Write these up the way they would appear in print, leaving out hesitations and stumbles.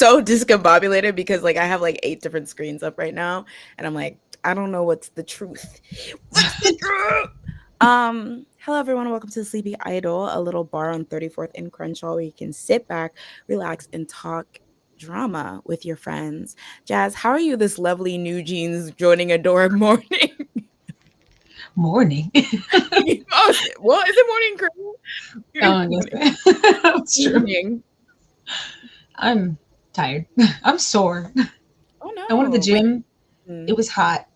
so discombobulated because like I have like 8 different screens up right now, and I'm like, I don't know what's the truth. What's the truth? Hello everyone, welcome to Sleepy Idol, a little bar on 34th and Crenshaw where you can sit back, relax, and talk drama with your friends. Jazz, how are you this lovely new jeans joining a door morning? Morning. Oh, well, is it morning, Oh, Chris? I guess Morning. that's true. Evening. I'm tired. I'm sore. Oh I went to the no. Wait. gym. Mm. It was hot.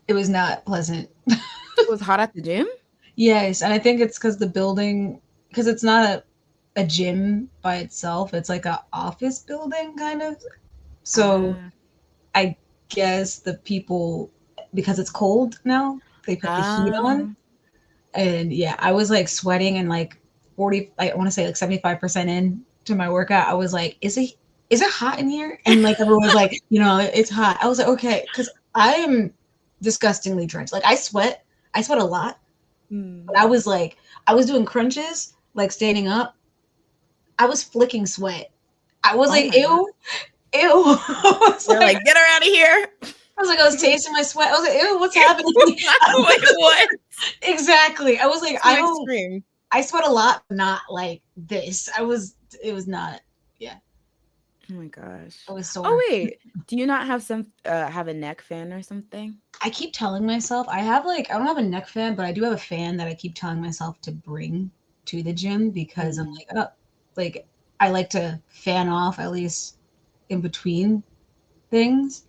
It was not pleasant. It was hot at the gym? Yes, and I think it's because the building, because it's not a gym by itself. It's like a office building kind of. So Ah. I guess the people, because it's cold now, they put the heat on. Ah. And yeah, I was like sweating and like 40, I want to say like 75% in to my workout. I was like, is it hot in here? And like everyone was like, it's hot. I was like, okay, because I am disgustingly drenched. Like I sweat a lot, but Mm. I was like, I was doing crunches, like standing up. I was flicking sweat. I was Oh like, my god. ew, ew. You're like, get her out of here. I was tasting my sweat. I was like, ew, what's happening? Wait, what? Exactly. I was like, Some extreme. I sweat a lot, but not like this. It was not, yeah, Oh my gosh. I was Oh sore. wait. Do you not have have a neck fan or something? I keep telling myself, I don't have a neck fan, but I do have a fan that I keep telling myself to bring to the gym because I'm Mm. like, oh, like, I like to fan off at least in between things.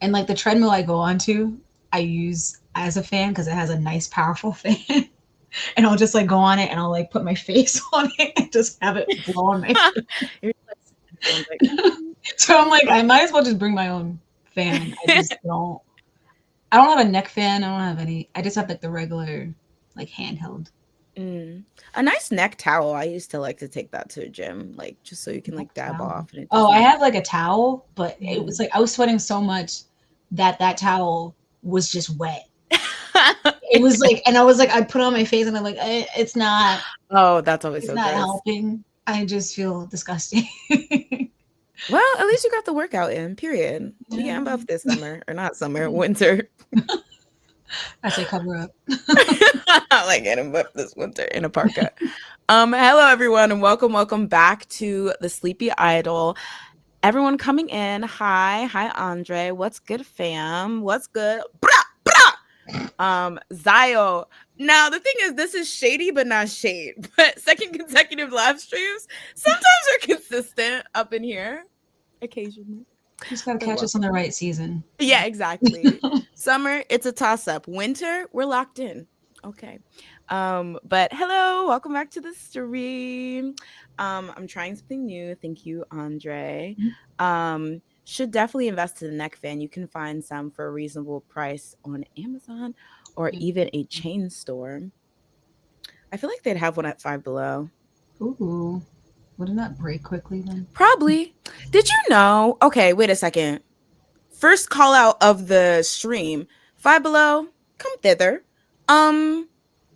And like the treadmill I go onto, I use as a fan because it has a nice, powerful fan. And I'll just like go on it and I'll like put my face on it and just have it blow on my face. You're like, sounds like, So I'm like, I might as well just bring my own fan. I don't have a neck fan. I don't have any. I just have like the regular, like handheld mm. A nice neck towel. I used to like to take that to a gym, like just so you can neck like dab towel. off and it Oh, I doesn't. have like a towel, but it was Mm. like I was sweating so much that that towel was just wet. It was like, and I was like, I put it on my face and I'm like, Oh, that's always it's so not gross. helping. I just feel disgusting. Well, at least you got the workout in, period. We Yeah, getting buff this summer. Or not summer, winter. I say cover up. Like getting buff this winter in a parka. Hello everyone and welcome back to the Sleepy Idol. Everyone coming in. Hi, Andre. What's good, fam? What's good? Brah, brah. Zio. Now the thing is, this is shady but not shade. But second consecutive live streams sometimes are consistent up in here. Occasionally. Just gotta But catch us on the welcome. right season. Yeah, exactly. Summer, it's a toss up. Winter, we're locked in. Okay. But hello, welcome back to the stream. I'm trying something new. Thank you, Andre. Should definitely invest in the neck fan. You can find some for a reasonable price on Amazon or Yep. even a chain store. I feel like they'd have one at Five Below. Ooh, wouldn't that break quickly then? Probably. Did you know? Okay, wait a second. First call out of the stream. Five Below, come thither. Um,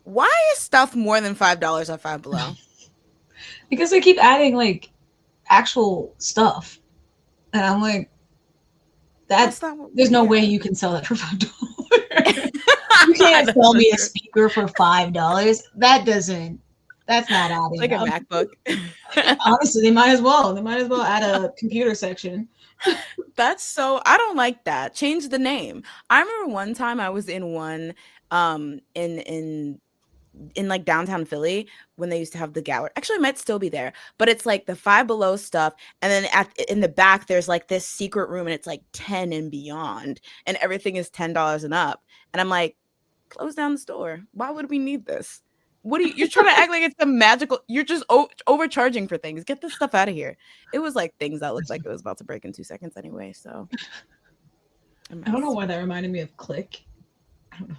why is stuff more than $5 at Five Below? Because they keep adding like actual stuff, and I'm like, that That's not what there's we no way get. you can sell that for $5. You can't That's sell so me a true. speaker for $5. That's not Like adding a up. MacBook. Honestly, they might as well. They might as well add a computer section. That's so I don't like that. Change the name. I remember one time I was in one in like downtown Philly when they used to have the gallery. Actually, it might still be there, but it's like the Five Below stuff, and then in the back there's like this secret room, and it's like 10 and beyond, and everything is $10 and up. And I'm like, close down the store. Why would we need this? What are you're trying to act like it's some magical? You're just overcharging for things. Get this stuff out of here. It was like things that looked like it was about to break in 2 seconds anyway. So a I don't know mess. why that reminded me of Click. I don't know.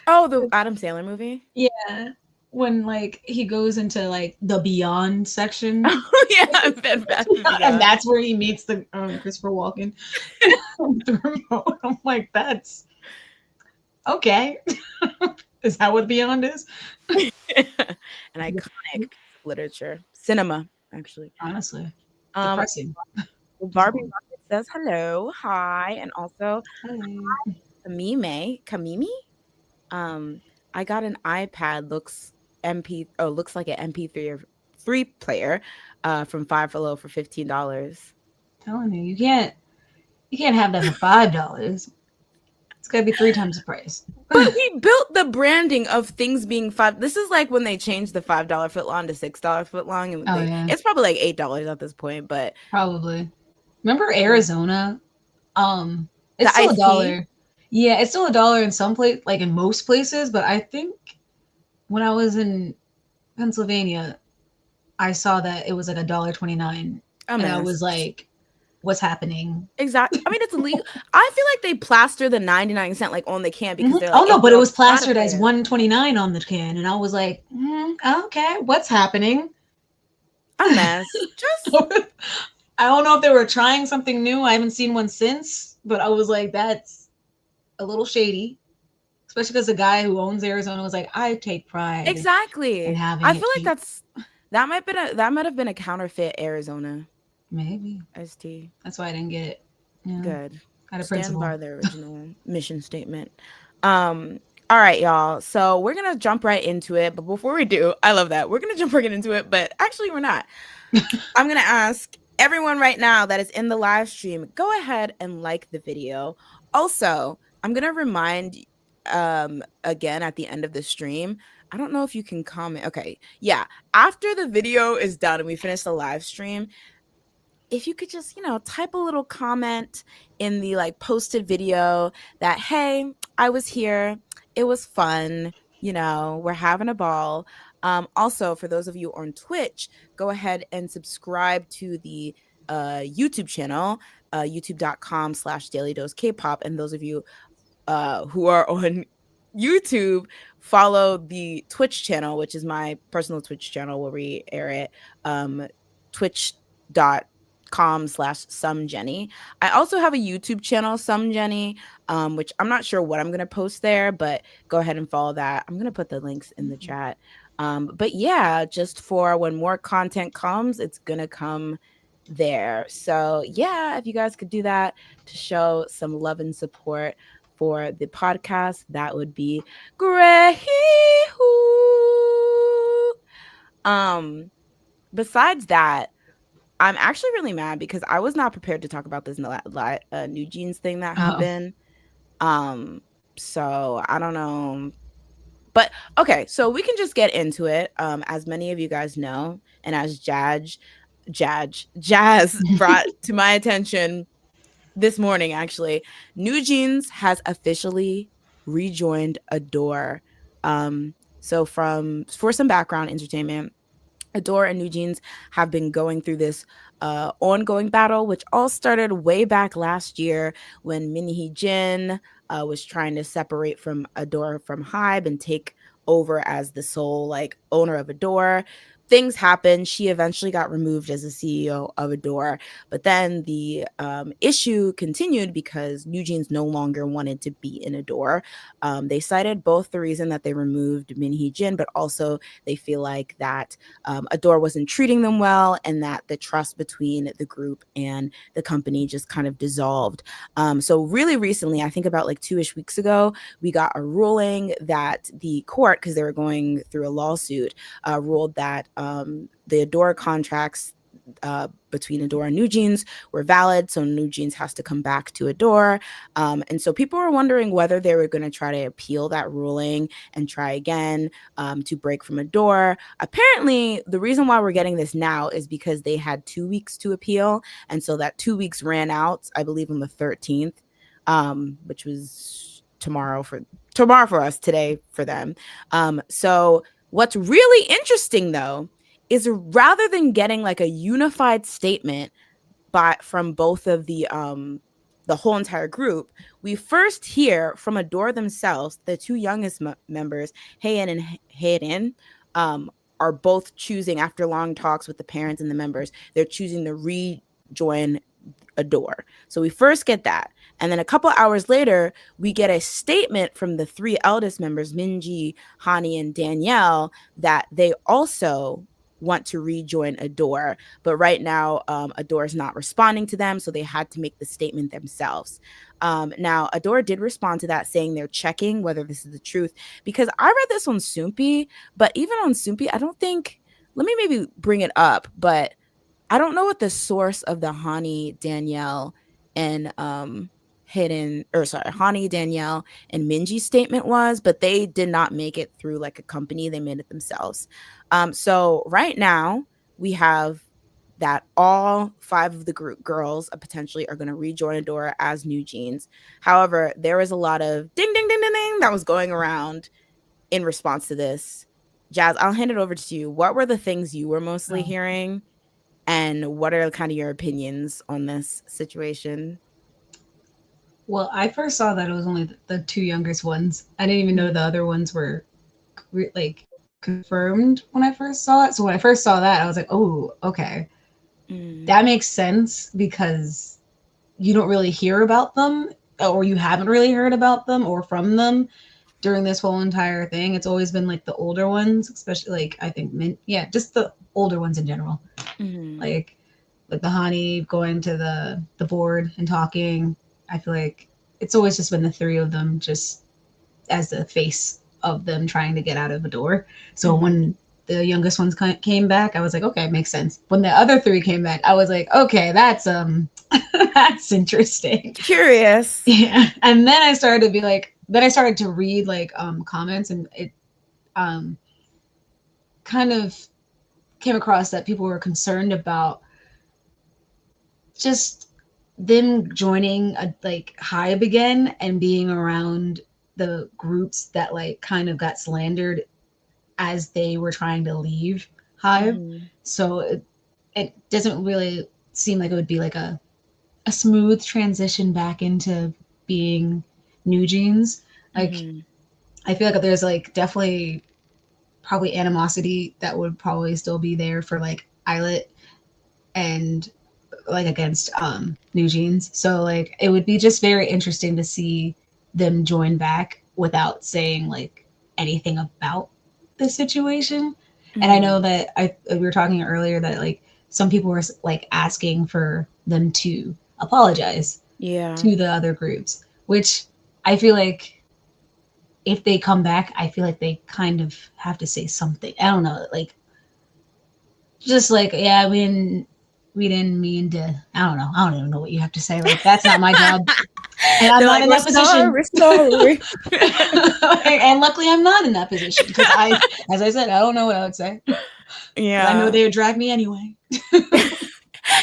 Oh, the Adam Sandler movie. Yeah, when like he goes into like the Beyond section, Oh yeah, Bed Bath and and Beyond. that's where he meets the Christopher Walken. The remote. I'm like, that's okay. Is that what Beyond is? An iconic piece of literature, cinema, actually. Honestly. Um, Depressing. Just Barbie going. Rocket says hello, hi, and also Hi. Kamimi. Um, I got an iPad. Looks like an MP3 or three player, from Five Below for $15. Telling you, you can't have that for $5. It's gotta be three times the price. But we built the branding of things being five. This is like when they changed the $5 footlong to $6 footlong, and Oh yeah, it's probably like $8 at this point. But probably. Remember yeah, Arizona? It's the still a iced tea. dollar. Yeah, it's still a dollar in some place, like in most places. But I think when I was in Pennsylvania, I saw that it was like $1.29, A and I was mess. like, "What's happening?" Exactly. I mean, it's illegal. I feel like they plaster the 99 cent like on the can because they're Oh like, no, if but you're it a was Prada plastered as player, 129 on the can, and I was like, "Okay, what's happening?" a mess. Just I don't know if they were trying something new. I haven't seen one since, but I was like, that's a little shady, especially because the guy who owns Arizona was like, I take pride in exactly. having I it feel like cheap. that might have been a counterfeit Arizona Maybe iced tea. that's why I didn't get it. Yeah, Good. out of Stand principle. by the original mission statement. All right, y'all. So we're gonna jump right into it. But before we do, I love that. We're gonna jump right into it, but actually we're not. I'm gonna ask everyone right now that is in the live stream, go ahead and like the video. Also, I'm gonna remind again at the end of the stream. I don't know if you can comment. Okay, yeah. After the video is done and we finish the live stream, if you could just, type a little comment in the like posted video that, hey, I was here. It was fun. We're having a ball. Also, for those of you on Twitch, go ahead and subscribe to the YouTube channel, youtube.com/daily dose K-pop. And those of you who are on YouTube, follow the Twitch channel, which is my personal Twitch channel where we air it. Twitch.com/somejenny. I also have a YouTube channel, somejenny, which I'm not sure what I'm going to post there, but go ahead and follow that. I'm going to put the links in the chat. But yeah, just for when more content comes, it's going to come there. So yeah, if you guys could do that to show some love and support for the podcast, that would be great. Um, Besides that, I'm actually really mad because I was not prepared to talk about this New Jeans thing that Oh, happened. Um, so I don't know. But okay, so we can just get into it. As many of you guys know, and as Jazz brought to my attention this morning, actually, New Jeans has officially rejoined Adore. So for some background entertainment, Adore and New Jeans have been going through this ongoing battle, which all started way back last year when Min Hee Jin was trying to separate from Adore from Hybe and take over as the sole like owner of Adore. Things happened. She eventually got removed as the CEO of Adore, but then the issue continued because New Jeans no longer wanted to be in Adore. They cited both the reason that they removed Min Hee Jin, but also they feel like that Adore wasn't treating them well, and that the trust between the group and the company just kind of dissolved. So really recently, I think about like 2-ish weeks ago, we got a ruling that the court, because they were going through a lawsuit, ruled that the Adore contracts between Adore and New Jeans were valid. So New Jeans has to come back to Adore. And so people were wondering whether they were going to try to appeal that ruling and try again to break from Adore. Apparently, the reason why we're getting this now is because they had 2 weeks to appeal. And so that 2 weeks ran out, I believe, on the 13th, which was tomorrow for us, today for them. So what's really interesting, though, is rather than getting like a unified statement from both of the whole entire group, we first hear from Adore themselves. The two youngest members, Haein and Haerin, are both choosing, after long talks with the parents and the members, they're choosing to rejoin Adore. So we first get that. And then a couple hours later, we get a statement from the three eldest members, Minji, Hani, and Danielle, that they also want to rejoin Adore. But right now, Adore is not responding to them, so they had to make the statement themselves. Now, Adore did respond to that, saying they're checking whether this is the truth. Because I read this on Soompi, but even on Soompi, I don't think. Let me maybe bring it up, but I don't know what the source of the Hani Danielle and hidden or sorry Hani Danielle and Minji statement was, but they did not make it through like a company. They made it themselves. So right now we have that all five of the group girls potentially are going to rejoin Adora as New Jeans. However, there was a lot of ding ding ding ding ding that was going around in response to this. Jazz, I'll hand it over to you. What were the things you were mostly Oh. hearing, and what are kind of your opinions on this situation? Well, I first saw that it was only the two youngest ones. I didn't even know Mm, the other ones were like confirmed when I first saw it. So when I first saw that, I was like, oh, okay. mm, That makes sense because you don't really hear about them, or you haven't really heard about them or from them during this whole entire thing. It's always been like the older ones, especially like I think yeah, just the older ones in general. mm, Like the Hani going to the board and talking. I feel like it's always just been the three of them just as the face of them trying to get out of a door. So mm. when the youngest ones came back, I was like, okay, makes sense. When the other three came back, I was like, okay, that's that's interesting. Curious. Yeah. And then I started to be like, then I started to read like comments, and it um kind of came across that people were concerned about just them joining a like Hive again and being around the groups that like kind of got slandered as they were trying to leave Hive. Mm-hmm, So it doesn't really seem like it would be like a smooth transition back into being New Jeans. Like mm-hmm, I feel like there's like definitely probably animosity that would probably still be there for like Islet and like against New Jeans. So like it would be just very interesting to see them join back without saying like anything about the situation. And I know mm-hmm. that I we were talking earlier that like some people were like asking for them to apologize Yeah. to the other groups, which I feel like if they come back, I feel like they kind of have to say something. I don't know, like just like yeah, we didn't mean to. I don't even know what you have to say. Like that's not my job, and I'm They're not like, in we're that sorry, position. we're sorry. And luckily, I'm not in that position because as I said, I don't know what I would say because I know Yeah. they would drag me anyway.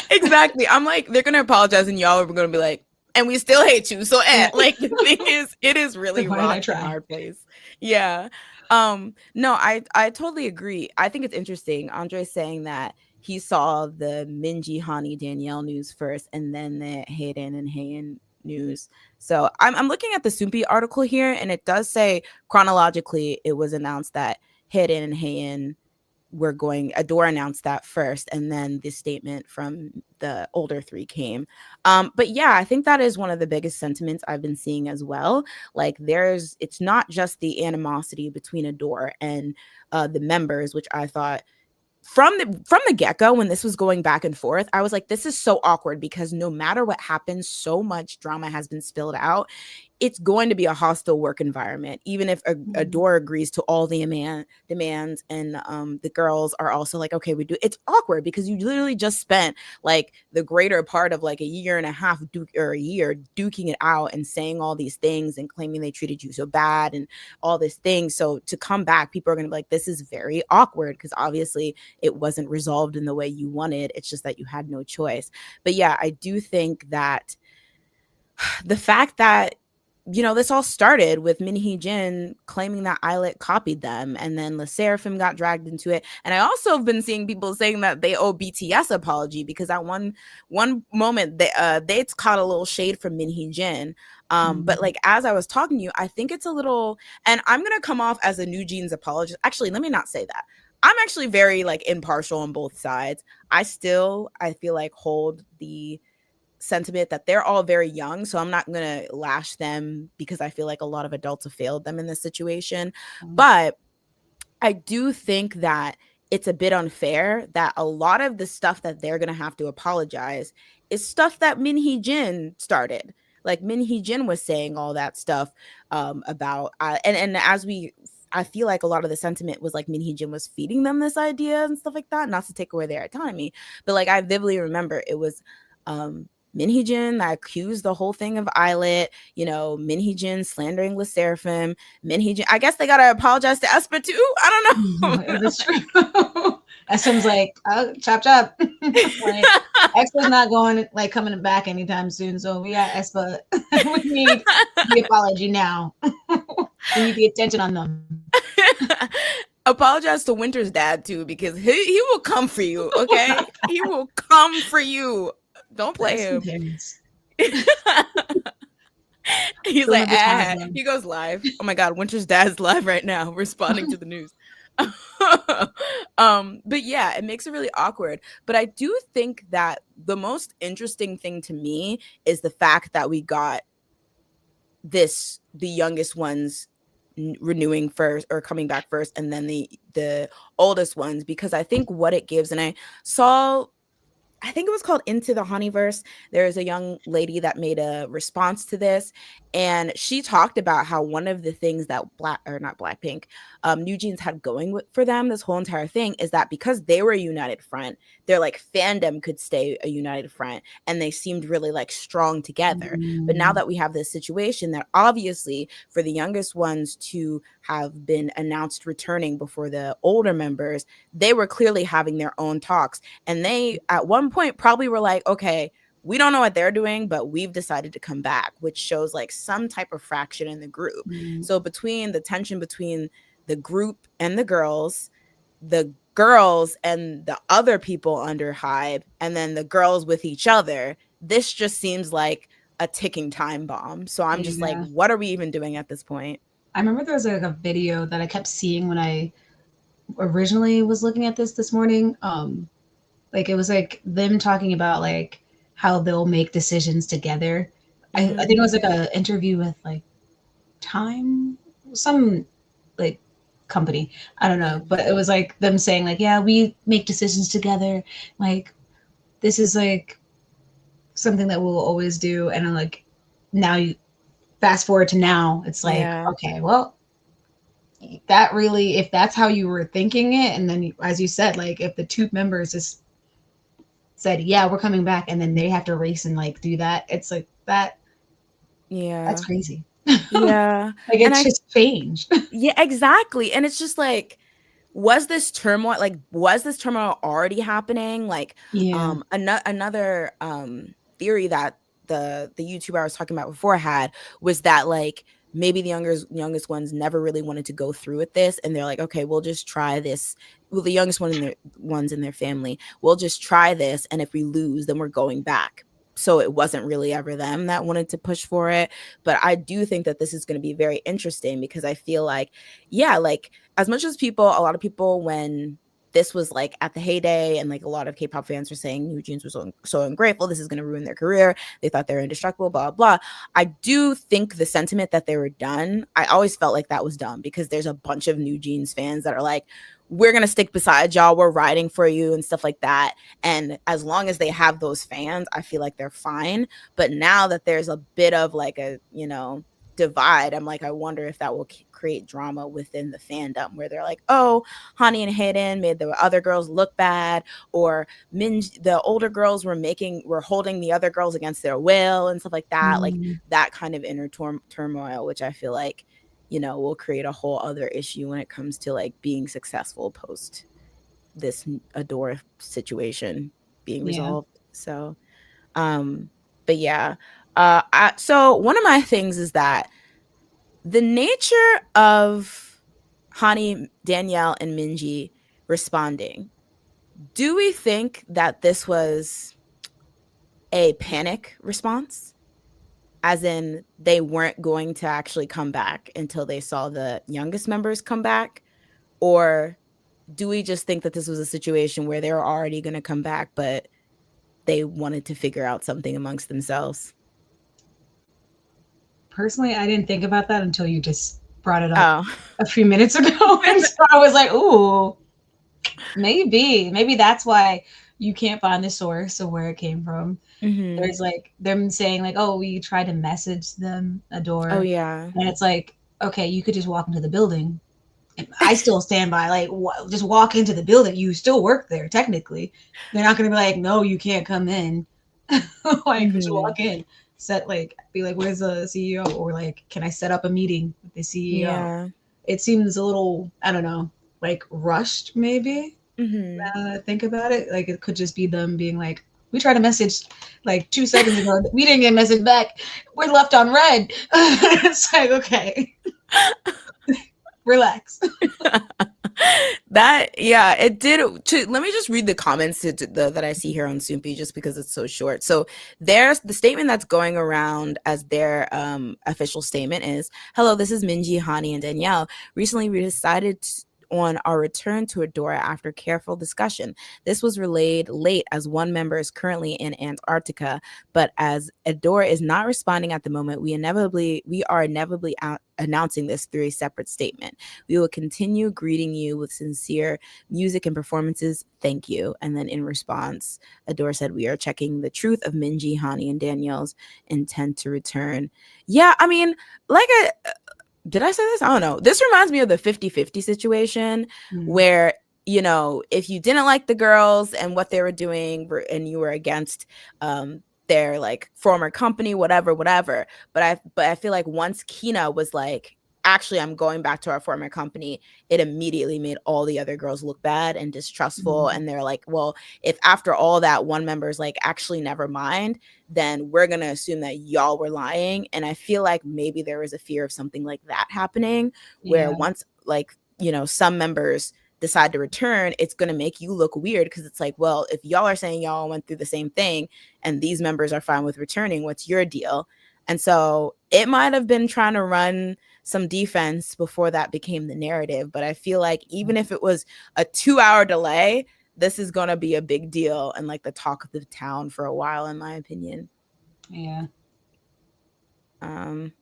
Exactly. I'm like, they're gonna apologize, and y'all are gonna be like, and we still hate you. So, Yeah. like the thing is, it is really Like why did I rock and try? hard place. Yeah. No, I totally agree. I think it's interesting. Andre saying that he saw the Minji Hani Danielle news first, and then the Hayden and Hayen news. So I'm looking at the Soompi article here, and it does say chronologically it was announced that Hayden and Hayen we're going Adore announced that first, and then the statement from the older three came. But yeah, I think that is one of the biggest sentiments I've been seeing as well. Like it's not just the animosity between Adore and the members, which I thought from the get-go when this was going back and forth, I was like, this is so awkward because no matter what happens, so much drama has been spilled out. It's going to be a hostile work environment, even if Mhm. Adore agrees to all the demands, and the girls are also like, okay, we do. It's awkward because you literally just spent like the greater part of like a year and a half or a year duking it out and saying all these things and claiming they treated you so bad and all this thing. So to come back, people are going to be like, this is very awkward because obviously it wasn't resolved in the way you wanted. It's just that you had no choice. But yeah, I do think that the fact that this all started with Minhee Jin claiming that Islet copied them, and then Le Seraphim got dragged into it. And I also have been seeing people saying that they owe BTS apology because at one moment they caught a little shade from Minhee Jin. But Mhm. like as I was talking to you, I think it's a little, and I'm gonna come off as a New Jeans apologist. Actually, let me not say that. I'm actually very like impartial on both sides. I feel like hold the sentiment that they're all very young, so I'm not going to lash them because I feel like a lot of adults have failed them in this situation. But I do think that it's a bit unfair that a lot of the stuff that they're gonna have to apologize is stuff that Min Hee Jin started. Like Min Hee Jin was saying all that stuff about and as we I feel like a lot of the sentiment was like Min Hee Jin was feeding them this idea and stuff like that. Not to take away their autonomy, but like I vividly remember it was Min Hee Jin that accused the whole thing of Islet, you know, Min Hee Jin slandering Le Seraphim, Min Hee Jin. I guess they gotta apologize to Espa too. I don't know. That's true. SM's like, oh, chop chop. Like, Expo's not going like coming back anytime soon. So yeah, Espa, we need the apology now. We need the attention on them. Apologize to Winter's dad too, because he will come for you. Okay, he will come for you. Don't play him. He's like, he goes live. Oh my god, Winter's dad's live right now, responding to the news. But yeah, it makes it really awkward. But I do think that the most interesting thing to me is the fact that we got the youngest ones renewing first or coming back first, and then the oldest ones, because I think what it gives, and I think it was called Into the Honeyverse. There is a young lady that made a response to this, and she talked about how one of the things that New Jeans had going for them this whole entire thing is that because they were a united front, their like fandom could stay a united front, and they seemed really like strong together. But now that we have this situation that obviously for the youngest ones to have been announced returning before the older members, they were clearly having their own talks, and they at one point probably were like, okay, we don't know what they're doing, but we've decided to come back, which shows like some type of fraction in the group. So between the tension between the group and the girls and the other people under Hybe, and then the girls with each other, this just seems like a ticking time bomb. So I'm just like, what are we even doing at this point? I remember there was like a video that I kept seeing when I originally was looking at this morning. Like it was like them talking about like how they'll make decisions together. I think it was like an interview with like Time, some like company. I don't know, but it was like them saying like, yeah, we make decisions together. Like this is like something that we'll always do. And I'm like, now you fast forward to now, it's like, okay, well, that really, if that's how you were thinking it, and then as you said, like if the two members just said, yeah, we're coming back, and then they have to race and like do that, it's like that. Yeah, that's crazy. Yeah, like it's just changed. Yeah, exactly. And it's just like, was this turmoil already happening? Like, another theory that the YouTuber I was talking about before had was that like maybe the youngest ones never really wanted to go through with this, and they're like, okay, we'll just try this. Well, the youngest ones in their family, we'll just try this, and if we lose, then we're going back. So it wasn't really ever them that wanted to push for it. But I do think that this is going to be very interesting, because I feel like, yeah, like as much as a lot of people, when this was like at the heyday, and like a lot of K-pop fans were saying New Jeans was so ungrateful, this is going to ruin their career, they thought they were indestructible, blah, blah. I do think the sentiment that they were done, I always felt like that was dumb, because there's a bunch of New Jeans fans that are like, we're going to stick beside y'all, we're riding for you and stuff like that. And as long as they have those fans, I feel like they're fine. But now that there's a bit of like a, divide, I'm like, I wonder if that will create drama within the fandom, where they're like, oh, Hani and Hayden made the other girls look bad, or the older girls were holding the other girls against their will and stuff like that. Like that kind of inner turmoil, which I feel like, will create a whole other issue when it comes to like being successful post this Adore situation being resolved. So, but yeah. So one of my things is that the nature of Hani, Danielle, and Minji responding, do we think that this was a panic response? As in, they weren't going to actually come back until they saw the youngest members come back? Or do we just think that this was a situation where they were already going to come back, but they wanted to figure out something amongst themselves? Personally, I didn't think about that until you just brought it up a few minutes ago. And so I was like, ooh. Maybe that's why you can't find the source of where it came from. Hmm. There's like them saying like, "Oh, we tried to message them a Oh door," yeah. and it's like, okay, you could just walk into the building. And I still stand by like, just walk into the building. You still work there technically. They're not gonna be like, "No, you can't come in." Like, just Hmm. walk in. Set like, be like, "Where's the CEO?" Or like, "Can I set up a meeting with the CEO?" Yeah. It seems a little, I don't know, like rushed maybe. Hmm. Now that I think about it, like it could just be them being like, "We tried to message like 2 seconds ago. We didn't get a message back. We're left on red." It's like, okay, relax. That, yeah, it did. Let me just read the comments that I see here on Soompi, just because it's so short. So there's the statement that's going around as their official statement is, "Hello, this is Minji, Hani, and Danielle. Recently, we decided on our return to Adora after careful discussion. This was relayed late as one member is currently in Antarctica, but as Adora is not responding at the moment, we are inevitably announcing this through a separate statement. We will continue greeting you with sincere music and performances. Thank you." And then in response, Adore said, "We are checking the truth of Minji, Hani, and Danielle's intent to return." Yeah, I mean, like I did I say this? I don't know. This reminds me of the 50-50 situation Mm, where, if you didn't like the girls and what they were doing and you were against their like former company, whatever, whatever. But I feel like once Kina was like, actually, I'm going back to our former company, it immediately made all the other girls look bad and distrustful. mm, And they're like, well, if after all that one member's like, actually, never mind, then we're going to assume that y'all were lying. And I feel like maybe there was a fear of something like that happening, where yeah, once, like, some members decide to return, it's going to make you look weird, because it's like, well, if y'all are saying y'all went through the same thing and these members are fine with returning, what's your deal? And so it might have been trying to run some defense before that became the narrative. But I feel like even if it was a 2 hour delay, this is going to be a big deal and like the talk of the town for a while, in my opinion. yeah. Um,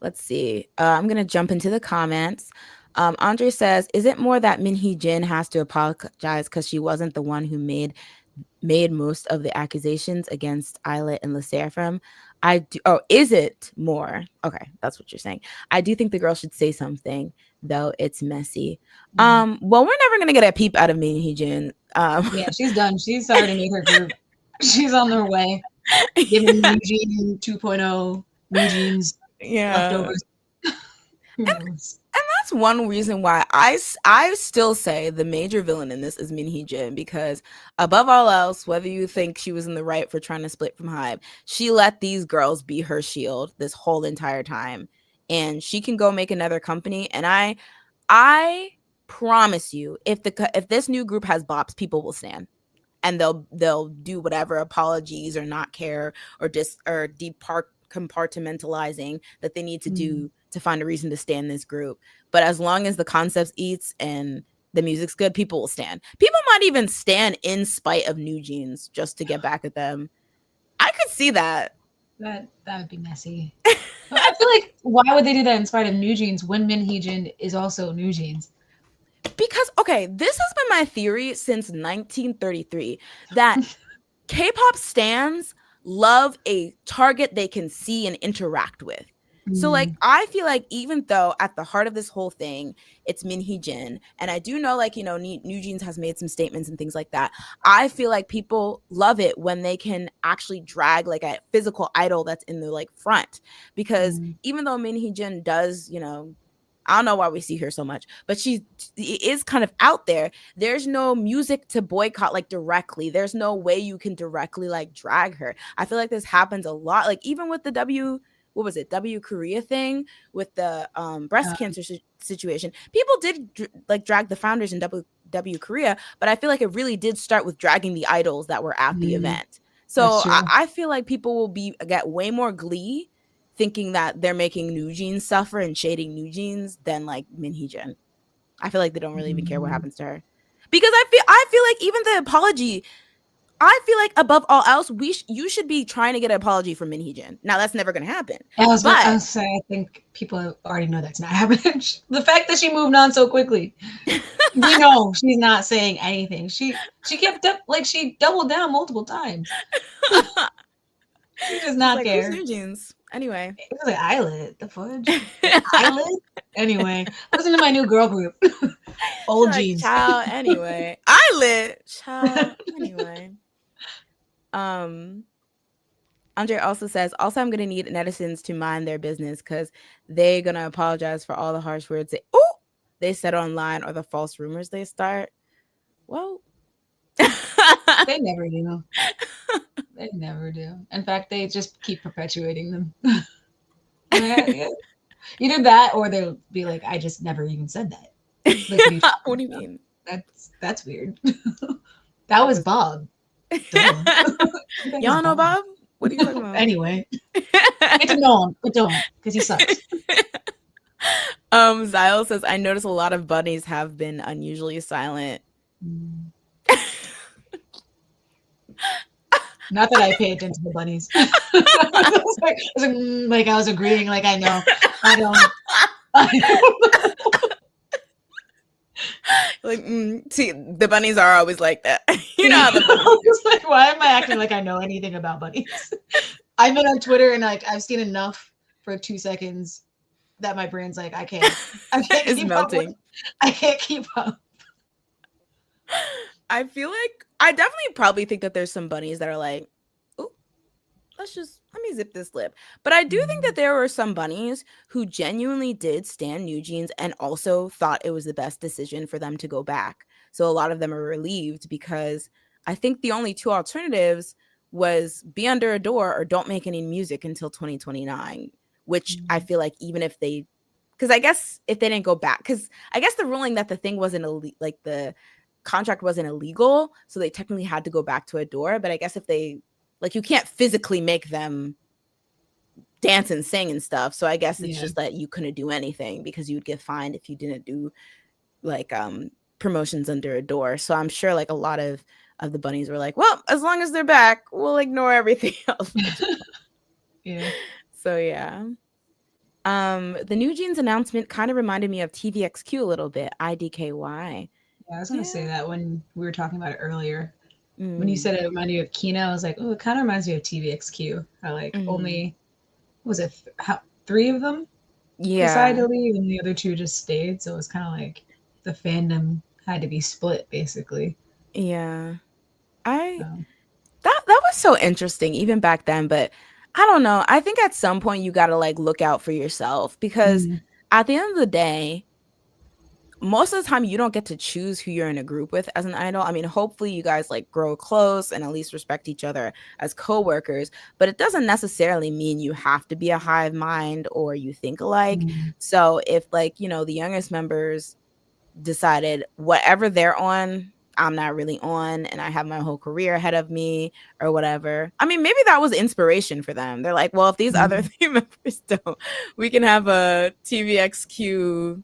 let's see. I'm going to jump into the comments. Andre says, "Is it more that Minhee Jin has to apologize because she wasn't the one who made most of the accusations against Islet and Le Seraphim? I do. Oh, is it more? Okay, that's what you're saying. I do think the girl should say something, though it's messy. Mm. Well, we're never gonna get a peep out of Minhee Jin. Yeah, she's done. She's already made her group. She's on her way, giving Eugene 2.0, Eugene's Yeah. leftovers. Who knows? And that's one reason why I still say the major villain in this is Minhee Jin, because above all else, whether you think she was in the right for trying to split from Hybe, she let these girls be her shield this whole entire time. And she can go make another company. And I promise you, if this new group has bops, people will stand, and they'll do whatever apologies or not care or just or depart compartmentalizing that they need to Mm, do to find a reason to stay in this group. But as long as the concepts eats and the music's good, people will stand. People might even stand in spite of New Jeans just to get back at them. I could see that. that would be messy. But I feel like why would they do that in spite of New Jeans when Min Jin is also New Jeans? Because, okay, this has been my theory since 1933, that K-pop stans love a target they can see and interact with. So like Mm, I feel like even though at the heart of this whole thing it's Minhee Jin, and I do know like New Jeans has made some statements and things like that. I feel like people love it when they can actually drag like a physical idol that's in the like front, because mm, even though Minhee Jin does, I don't know why we see her so much, but she is kind of out there. There's no music to boycott like directly. There's no way you can directly like drag her. I feel like this happens a lot. Like even with the what was it, W Korea thing with the breast uh, cancer situation, people did like drag the founders in W Korea, but I feel like it really did start with dragging the idols that were at the mm, event. that's So true. I feel like people will get way more glee thinking that they're making New Jeans suffer and shading New Jeans than like Minhee Jin. I feel like they don't really even care what Mm, happens to her, because I feel like even the apology, I feel like above all else, you should be trying to get an apology from Min Hee Jin. Now that's never gonna happen, I but was saying, I think people already know that's not happening. The fact that she moved on so quickly, we know she's not saying anything. She kept up, like she doubled down multiple times. She does she's not like, "Who's care. New Jeans?" Anyway, It was like eyelid. The fudge. Like eyelid. Anyway, listen to my new girl group, she's Old like, Jeans. "Child." Anyway, eyelid, child. Anyway, um. Andre also says, also, I'm going to need netizens to mind their business because they're going to apologize for all the harsh words they said online or the false rumors they start. Well, They never do. They never do. In fact, they just keep perpetuating them. Yeah. Either that or they'll be like, I just never even said that. Like, what are you what talking do you about? mean? That's weird. That That was was Bob. Duh. That was y'all know Bob. Bob? What are you talking about? Anyway, get to know him, but don't, because he sucks. Zyle says, I notice a lot of bunnies have been unusually silent. Mm. Not that I pay attention to bunnies. Like I was agreeing, like I know. I don't. I don't Like, see, the bunnies are always like that. You know Yeah. how the bunnies I was like, why am I acting like I know anything about bunnies? I've been on Twitter and like I've seen enough for 2 seconds that my brain's like, I can't is keep up with, melting. I can't keep up. I feel like I definitely probably think that there's some bunnies that are like, oh, let me zip this lip. But I do think that there were some bunnies who genuinely did stand New Jeans and also thought it was the best decision for them to go back. So a lot of them are relieved because I think the only two alternatives was be under a door or don't make any music until 2029, which I feel like even if they, because I guess if they didn't go back, because I guess the ruling that the thing wasn't like the contract wasn't illegal, so they technically had to go back to a door. But I guess if they, like, you can't physically make them dance and sing and stuff. So I guess it's Yeah. just that you couldn't do anything because you would get fined if you didn't do like promotions under a door. So I'm sure like a lot of the bunnies were like, well, as long as they're back, we'll ignore everything else. Yeah. So yeah. The New Jeans announcement kind of reminded me of TVXQ a little bit. IDKY. Yeah, I was gonna say Yeah. that when we were talking about it earlier. When you Mm, said it reminded you of Kino, I was like, oh, it kind of reminds me of TVXQ. How like mm. only was it how, three of them decided Yeah. to leave, and the other two just stayed. So it was kind of like the fandom had to be split, basically. Yeah. I So, that was so interesting even back then, but I don't know. I think at some point you got to like look out for yourself because mm, at the end of the day, most of the time you don't get to choose who you're in a group with as an idol. I mean, hopefully you guys like grow close and at least respect each other as coworkers, but it doesn't necessarily mean you have to be a hive mind or you think alike. mm, So if like, the youngest members decided whatever they're on, I'm not really on, and I have my whole career ahead of me or whatever. I mean, maybe that was inspiration for them. They're like, well, if these other mm. three members don't, we can have a TVXQ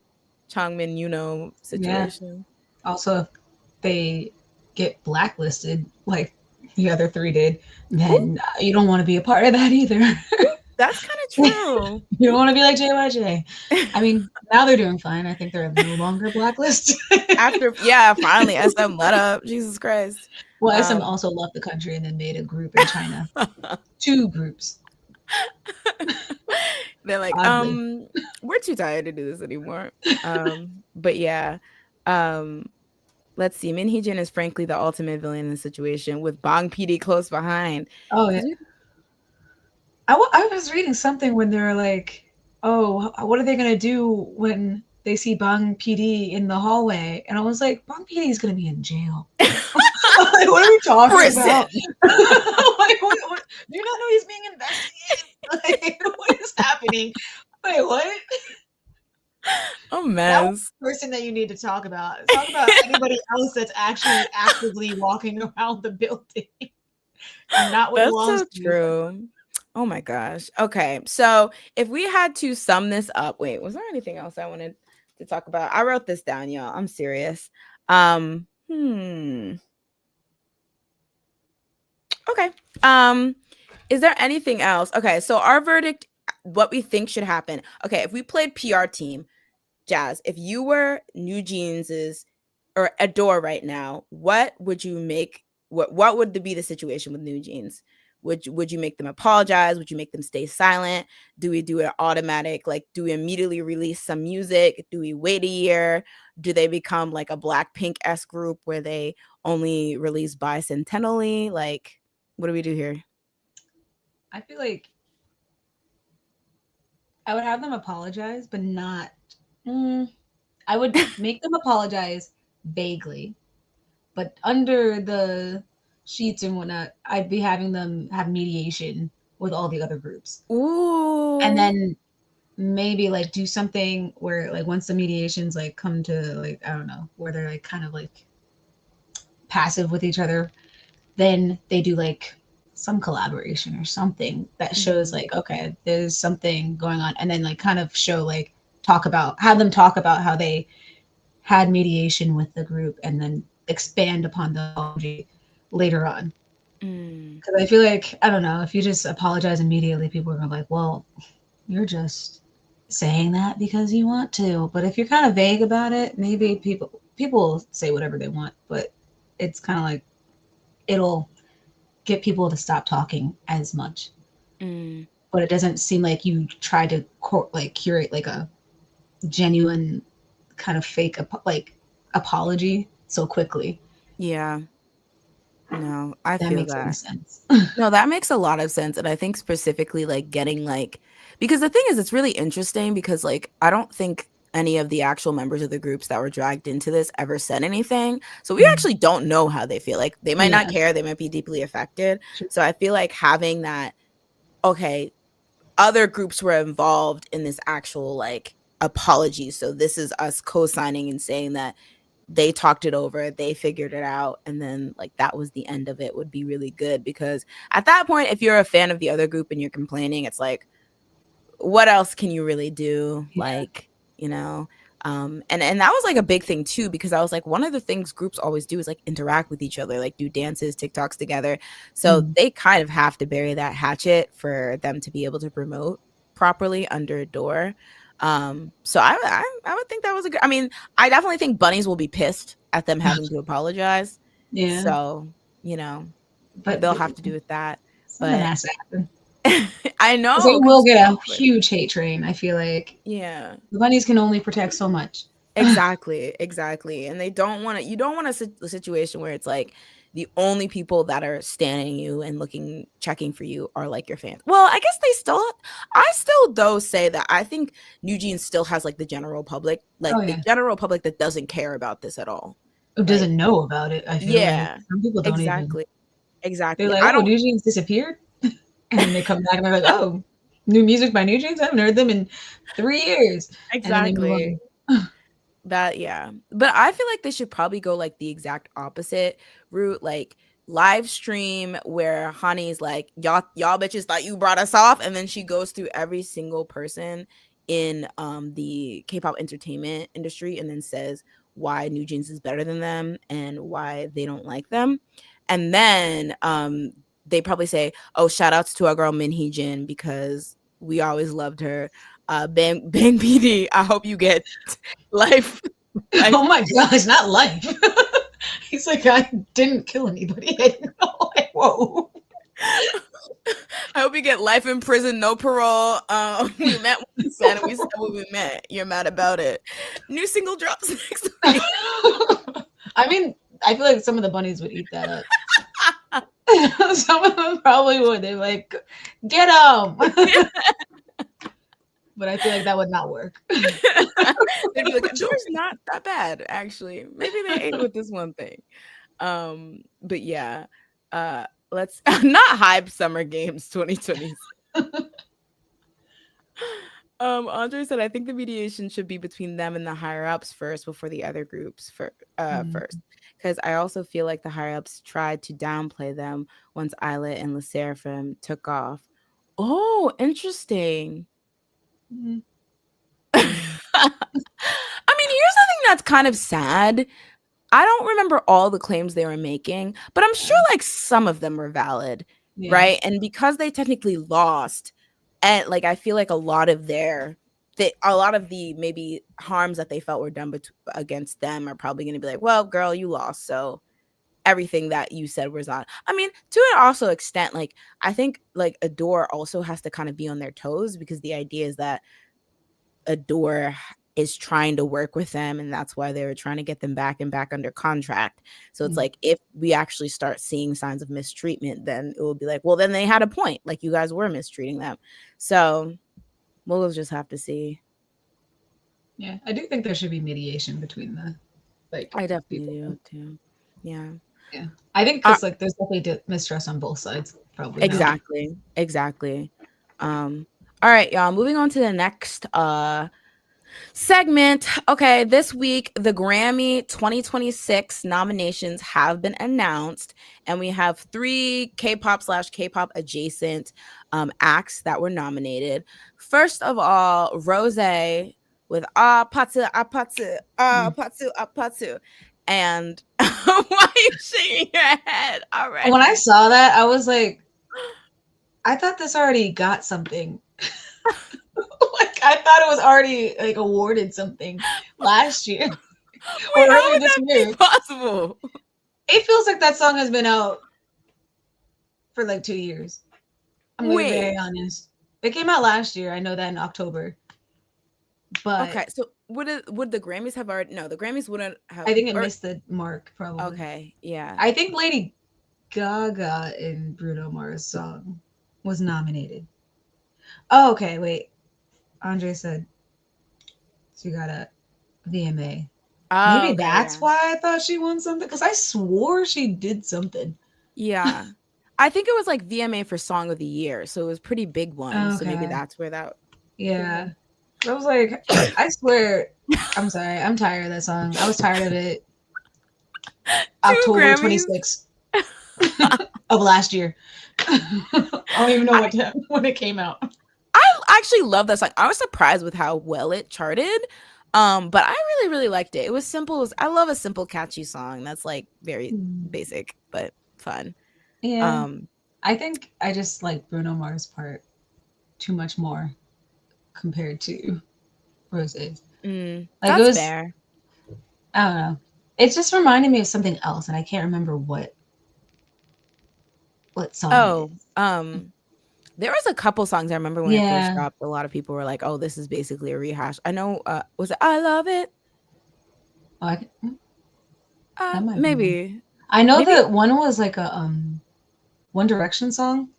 Changmin, Yeah. situation. Also, if they get blacklisted like the other three did, Ooh, then you don't want to be a part of that either. ooh, that's kind of true. You don't want to be like JYJ. I mean, now they're doing fine. I think they're no longer blacklisted. After, yeah, finally SM let up. Jesus Christ. Well, SM Um, also left the country and then made a group in China. Two groups, they're like, oddly. we're too tired to do this anymore. But yeah. Um, let's see. Min Hee Jin is frankly the ultimate villain in the situation with Bong PD close behind. Oh, yeah. Because we, I was reading something when they were like, oh, what are they going to do when they see Bang PD in the hallway? And I was like, Bang PD is going to be in jail. Like, what are we talking prison. about? Like, what? Do you not know he's being investigated? Like, what is happening? Wait, what? A That was mess. the person that you need to talk about. Talk about anybody else that's actually actively walking around the building and not with That's long so sleeves. true. Oh my gosh. Okay. So if we had to sum this up, wait, was there anything else I wanted to talk about? I wrote this down, y'all. I'm serious. Hmm. Okay. Um, is there anything else? Okay, so our verdict, what we think should happen. Okay, if we played PR team, Jazz, if you were New Jeans's or Adore right now, what would you make? What would be the situation with New Jeans? Would you make them apologize? Would you make them stay silent? Do we do it automatic? Like, do we immediately release some music? Do we wait a year? Do they become like a Blackpink s group where they only release bicentennially? Like, what do we do here? I feel like I would have them apologize, but not. Mm, I would make them apologize vaguely, but under the sheets and whatnot, I'd be having them have mediation with all the other groups, and Ooh. then maybe like do something where like once the mediations like come to like I don't know where they're like kind of like passive with each other, then they do like some collaboration or something that shows Mhm. like okay there's something going on, and then like kind of show like talk about have them talk about how they had mediation with the group and then expand upon the apology later on. Mm. Because I feel like I don't know if you just apologize immediately, people are gonna be like, well, you're just saying that because you want to. But if you're kind of vague about it, maybe people say whatever they want, but it's kind of like it'll get people to stop talking as much. Mm. But it doesn't seem like you try to like curate like a genuine kind of fake like apology so quickly. Yeah. No, I That feel makes any that. sense. No, that makes a lot of sense, and I think specifically, like, getting, like because the thing is, it's really interesting because, like, I don't think any of the actual members of the groups that were dragged into this ever said anything, so we Mm. actually don't know how they feel, like, they might not Yeah. care, they might be deeply affected, Sure. so I feel like having that, okay, other groups were involved in this actual, like, apology, so this is us co-signing and saying that they talked it over, they figured it out, and then like that was the end of it would be really good because at that point, if you're a fan of the other group and you're complaining, it's like, what else can you really do? Yeah. Like, you know, and that was like a big thing too because I was like, one of the things groups always do is like interact with each other, like do dances, TikToks together. So Mm. they kind of have to bury that hatchet for them to be able to promote properly under a door. So I would think that was a good. I mean, I definitely think bunnies will be pissed at them having to apologize. Yeah. So you know But they'll have to do with that. something But has to happen. I Because they know because will it's get so a awkward. huge hate train. I feel like Yeah. the bunnies can only protect so much. Exactly, exactly. And they don't want to you don't want a situation where it's like the only people that are standing you and looking checking for you are like your fans. Well, I guess I still though say that I think New Jeans still has Oh like the yeah. general public that doesn't care about this at all. Who Like, doesn't know about it? I feel like yeah. some people don't even. Exactly. They're Exactly. like, I "Oh, don't New Jeans disappeared," and then they come back and they're like, "Oh, new music by New Jeans. I haven't heard them in 3 years," and then they move exactly. on. That yeah. But I feel like they should probably go like the exact opposite route, like live stream where Honey's like, y'all bitches thought you brought us off, and then she goes through every single person in the K-pop entertainment industry and then says why New Jeans is better than them and why they don't like them. And then they probably say, "Oh, shout outs to our girl Minhee Jin because we always loved her. Bang Bang PD, I hope you get life life Oh my gosh, not life. He's like, I didn't kill anybody. I didn't know. Like, whoa. I hope you get life in prison, no parole. We met what we said and we said what we meant. You're mad about it. New single drops next week. I mean, I feel like some of the bunnies would eat that up. Some of them probably would. They're like, get them. But I feel like that would not work. They'd be like, Door's not that bad, actually. Maybe they ate with this one thing. But yeah. Let's not hype Summer Games 2020. Andre said, I think the mediation should be between them and the higher ups first before the other groups first. Mm. Because I also feel like the higher ups tried to downplay them once Islet and Le Seraphim took off. Oh, interesting. Mm. I mean, here's the thing that's kind of sad. I don't remember all the claims they were making, but I'm sure Yeah. like some of them were valid, Yeah. right? And because they technically lost, and like I feel like a lot of a lot of the maybe harms that they felt were done against them are probably going to be like, well, girl, you lost, so everything that you said was on. I mean, to an also extent, like I think like Adore also has to kind of be on their toes because the idea is that Adore is trying to work with them and that's why they were trying to get them back and back under contract. So it's Mm. like if we actually start seeing signs of mistreatment, then it will be like, well, then they had a point. Like you guys were mistreating them. So we'll just have to see. Yeah, I do think there should be mediation between the like I definitely people. do too. Yeah. Yeah, I think Uh, because like there's definitely mistrust on both sides probably now. exactly. Exactly. All right, y'all. Moving on to the next segment. Okay, this week the Grammy 2026 nominations have been announced, and we have three K-pop adjacent acts that were nominated. First of all, Rose with Mm. Patsu Patsu, and why are you shaking your head When I already? saw that, I was like, I thought this already got something. Like I thought it was already like awarded something last year or Wait, how earlier would this that be year. possible? It feels like that song has been out for like 2 years. I'm gonna be Wait. very honest. It came out last year. I know that in October, but Okay, so would the Grammys have already? No, the Grammys wouldn't have. I think it Or missed the mark probably. okay, yeah. I think Lady Gaga in Bruno Mars song was nominated. Oh, okay, wait. Andre said she got a VMA. Oh, Maybe okay, that's yeah, why I thought she won something because I swore she did something. yeah. I think it was like VMA for Song of the Year, so it was a pretty big one. So maybe Okay. that's where that came Yeah. in. I was like, I swear, I'm sorry. I'm tired of that song. I was tired of it Two October Grammys. 26th of last year. I don't even know I what when it came out. I actually love that song. I was surprised with how well it charted. But I really, really liked it. It was simple. I love a simple, catchy song that's like very Hmm. basic but fun. Yeah. Um, I think I just like Bruno Mars part too much more compared to Rose's. Like it that's was, fair. I don't know. It just reminded me of something else, and I can't remember what song it Oh, is. there was a couple songs I remember when it first Yeah. dropped. A lot of people were like, "Oh, this is basically a rehash." I know. Was it "I Love It"? Oh, that might be one. Maybe, I know maybe. that one was like a One Direction song.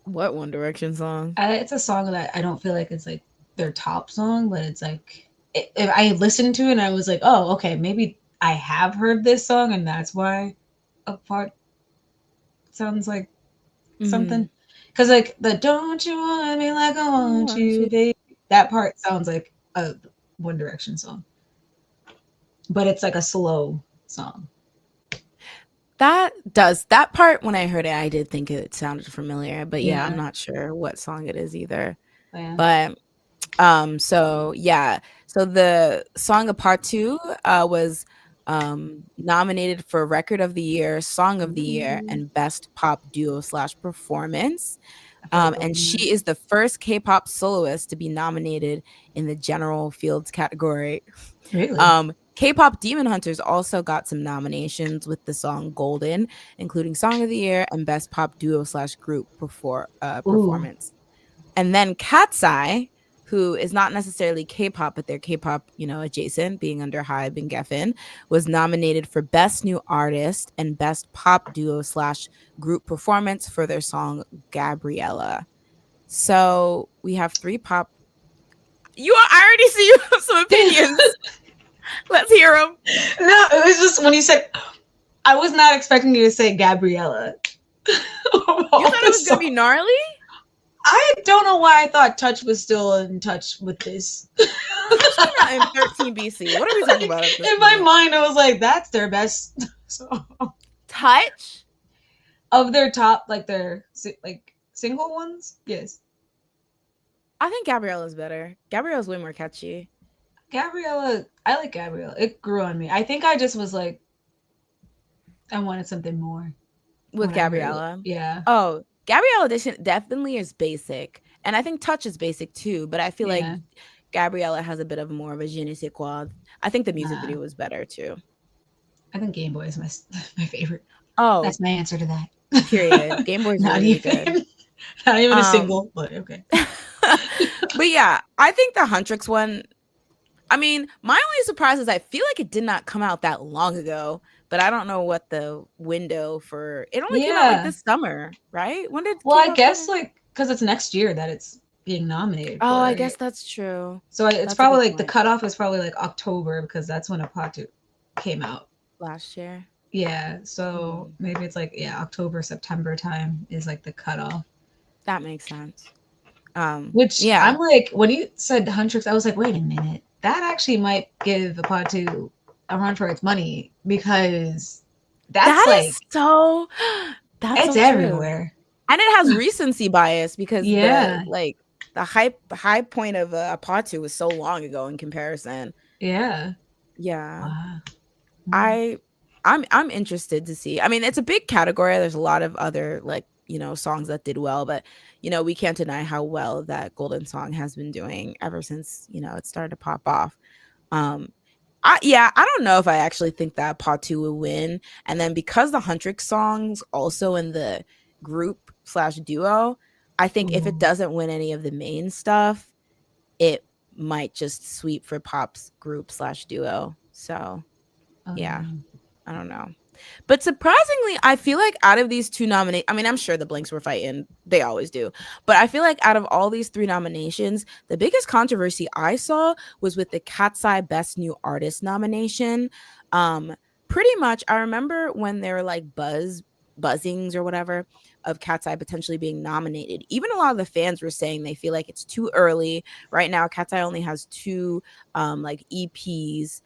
What One Direction song? It's a song that I don't feel like it's like their top song, but it's like if I listened to it and I was like, oh, okay, maybe I have heard this song and that's why a part sounds like Mm-hmm. something. Because like the "Don't you want me like I I want want you, you. baby," that part sounds like a One Direction song, but it's like a slow song. That part when I heard it, I did think it sounded familiar, but yeah, I'm Yeah, not sure what song it is either. yeah. But so yeah. So the song of part two was nominated for Record of the Year, Song of the Year, Ooh, and Best Pop Duo slash Performance. I feel like And going there. she is the first K-pop soloist to be nominated in the general fields category. Really? K-pop Demon Hunters also got some nominations with the song Golden, including Song of the Year and Best Pop Duo slash Group Ooh, Performance. And then Cat's Eye, who is not necessarily K-pop, but they're K-pop, adjacent, being under Hybe and Geffen, was nominated for Best New Artist and Best Pop Duo slash Group Performance for their song Gabriella. So we have three pop. I already see you have some opinions. Let's hear them. no, it was just when you said I was not expecting you to say Gabriella. You All thought it the was gonna song. be gnarly? I don't know why I thought Touch was still in touch with this. Touch came out in 13 BC. What are we talking Like, about at this in my point? mind, I was like, that's their best song Touch? of their top, like their like single ones. Yes, I think Gabriella's better. Gabriella's way more catchy. Gabriella, I like Gabriella. It grew on me. I think I just was like, I wanted something more With when I heard it. Gabriella. Yeah, Oh, Gabrielle Audition definitely is basic. And I think Touch is basic too, but I feel like yeah. Gabriella has a bit of more of a je ne sais quoi. I think the music Uh, video was better too. I think Game Boy is my my favorite. Oh, That's my answer to that. period. Game Boy's Not really, really good. even, not even a Um, single, but okay. but yeah, I think the Huntrix one, I mean, my only surprise is I feel like it did not come out that long ago, but I don't know what the window for it only came out like Yeah. this summer, right? When did Well, I K-pop come guess out? like because it's next year that it's being nominated Oh, for I it. guess that's true. So it's That's a good probably like the point. cutoff is probably like October because that's when Apatu came out. Last year. Yeah, so Hmm. maybe it's like yeah, October, September time is like the cutoff. That makes sense. Which Yeah. I'm like, when you said Huntrix, I was like, wait a minute, that actually might give Apatu a run for its money because that's That like is so that's it's so true. everywhere. And it has recency bias because Yeah, the high point of Apatu was so long ago in comparison. yeah. Yeah. Wow. Mm. I I'm interested to see. I mean, it's a big category. There's a lot of other like, songs that did well, but we can't deny how well that Golden Song has been doing ever since, it started to pop off. Um I don't know if I actually think that Part 2 will win. And then because the Huntrix songs also in the group/duo, I think if it Ooh. doesn't win any of the main stuff, it might just sweep for Pop's group/duo. So, yeah, Um, I don't know. But surprisingly, I feel like out of these two nominations, I mean, I'm sure the Blinks were fighting. They always do. But I feel like out of all these three nominations, the biggest controversy I saw was with the Cat's Eye Best New Artist nomination. Um, Pretty much, I remember when there were like buzzings or whatever of Cat's Eye potentially being nominated. Even a lot of the fans were saying they feel like it's too early. Right now, Cat's Eye only has two like EPs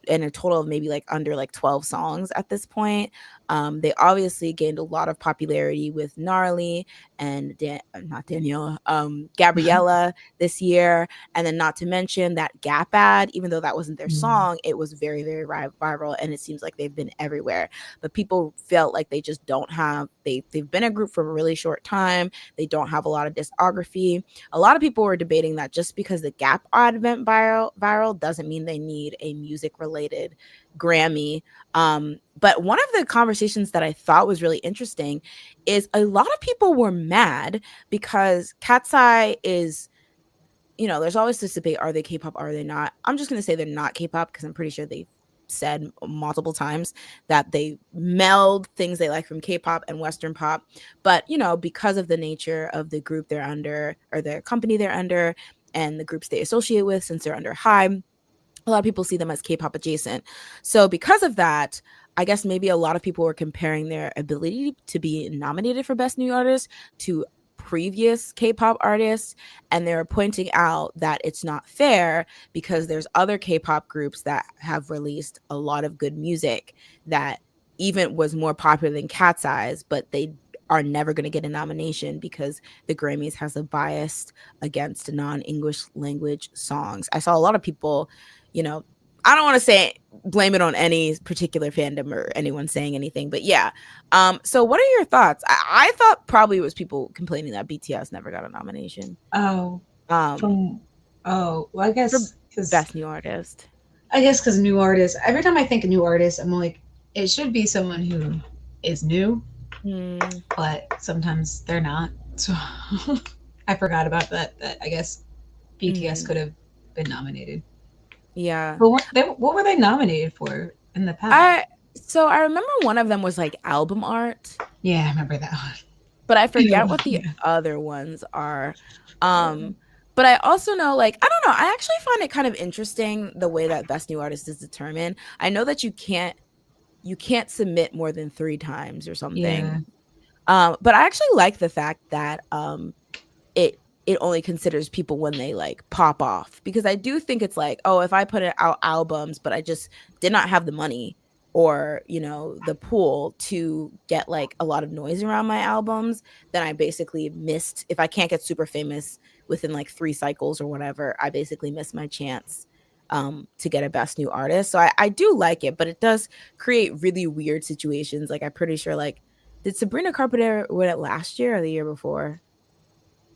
in a total of maybe like under like 12 songs at this point. They obviously gained a lot of popularity with Gnarly and not Danielle, Gabriella this year. And then not to mention that Gap ad, even though that wasn't their mm, song, it was very, very viral. And it seems like they've been everywhere. But people felt like they just don't have, they've been a group for a really short time. They don't have a lot of discography. A lot of people were debating that just because the Gap ad went viral doesn't mean they need a music related Grammy. But one of the conversations that I thought was really interesting is a lot of people were mad because Cat's Eye is, there's always this debate: are they K-pop? Are they not? I'm just gonna say they're not K-pop because I'm pretty sure they've said multiple times that they meld things they like from K-pop and Western pop. But because of the nature of the group they're under or the company they're under and the groups they associate with, since they're under Hybe, a lot of people see them as K-pop adjacent. So because of that, I guess maybe a lot of people were comparing their ability to be nominated for Best New Artist to previous K-pop artists, and they're pointing out that it's not fair because there's other K-pop groups that have released a lot of good music that even was more popular than Cat's Eyes, but they are never going to get a nomination because the Grammys has a bias against non-English language songs. I saw a lot of people, you know, I don't want to say blame it on any particular fandom or anyone saying anything, but yeah. So what are your thoughts? I thought probably it was people complaining that BTS never got a nomination. oh, Um, from oh, well, for Best New Artist. I guess because new artists. Every time I think of new artists, I'm like, it should be someone who is new, Hmm. but sometimes they're not. So I forgot about that. That I guess BTS Hmm. could have been nominated. Yeah. But what were they nominated for in the past? I so I remember one of them was like album art, Yeah, I remember that one. but I forget what the Yeah. other ones are. Um, but I also know, like, I don't know, I actually find it kind of interesting the way that Best New Artist is determined. I know that you can't submit more than 3 times or Yeah. something. But I actually like the fact that it only considers people when they like pop off, because I do think it's like, oh, if I put out albums but I just did not have the money or the pool to get like a lot of noise around my albums, then I basically missed. If I can't get super famous within like 3 cycles or whatever, I basically missed my chance to get a best new artist. So I do like it, but it does create really weird situations. Like I'm pretty sure like did Sabrina Carpenter win it last year or the year before?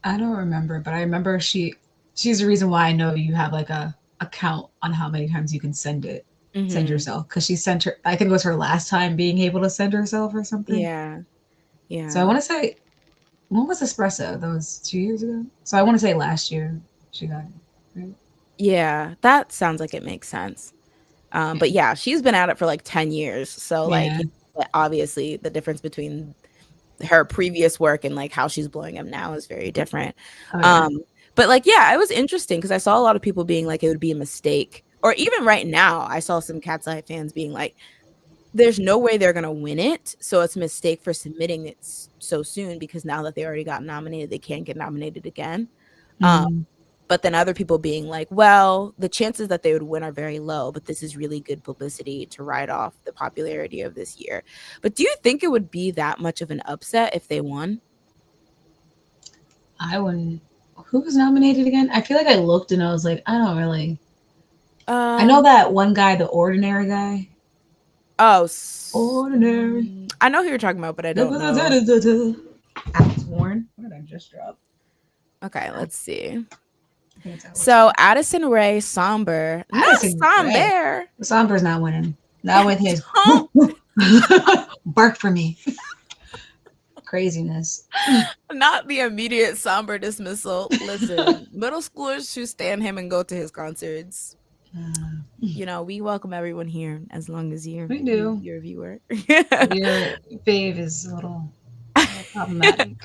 I don't remember, but I remember she's the reason why I know you have like a count on how many times you can send Hmm. yourself, because she sent her, I think it was her last time being able to send herself or something. Yeah. So I Yeah. want to say, when was Espresso? That was 2 years ago. So I want to say last year she got it. Right? Yeah. That sounds like it makes sense. Yeah. But yeah, she's been at it for like 10 years. So like Yeah. obviously the difference between her previous work and like how she's blowing up now is very different. Oh yeah. Um, but like yeah, it was interesting because I saw a lot of people being like it would be a mistake. Or even right now, I saw some Cat's Eye fans being like, there's no way they're gonna win it. So it's a mistake for submitting it so soon because now that they already got nominated, they can't get nominated again. Um, Mm. but then other people being like, well, the chances that they would win are very low, but this is really good publicity to ride off the popularity of this year. But do you think it would be that much of an upset if they won? I wouldn't. Who was nominated again? I feel like I looked and I was like, I don't really. I know Um, that one guy, the ordinary guy. oh, Ordinary. I know who you're talking about, but I don't know. Alex Warren. What did I just drop? Okay, I let's see. think it's Alex So Warren. Addison Ray Somber, not Addison Ray. Somber. Somber's not winning. Not with his Don't bark for me. Craziness. not the immediate somber dismissal. Listen, middle schoolers should stand him and go to his concerts. You know, we welcome everyone here as long as you're We do. you're a viewer. Your fave is a little problematic.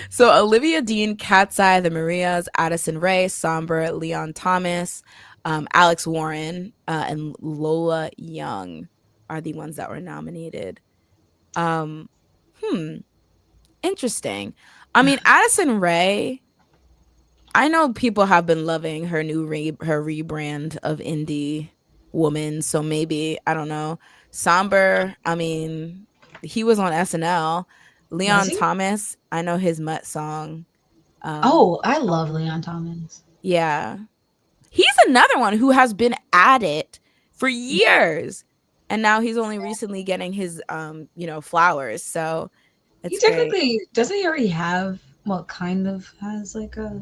So Olivia Dean, Cat's Eye, The Marias, Addison Ray, Somber, Leon Thomas, Alex Warren, and Lola Young are the ones that were nominated. Um, hmm, interesting. I mean, Addison Ray, I know people have been loving her her rebrand of indie woman, so maybe I don't know. Somber, I mean, he was on SNL. Was Leon he? Thomas, I know his Mutt song. Um, Oh, I love Leon Thomas. yeah, he's another one who has been at it for years, and now he's only recently getting his flowers. So He it's great. technically doesn't he already have, well, kind of has like a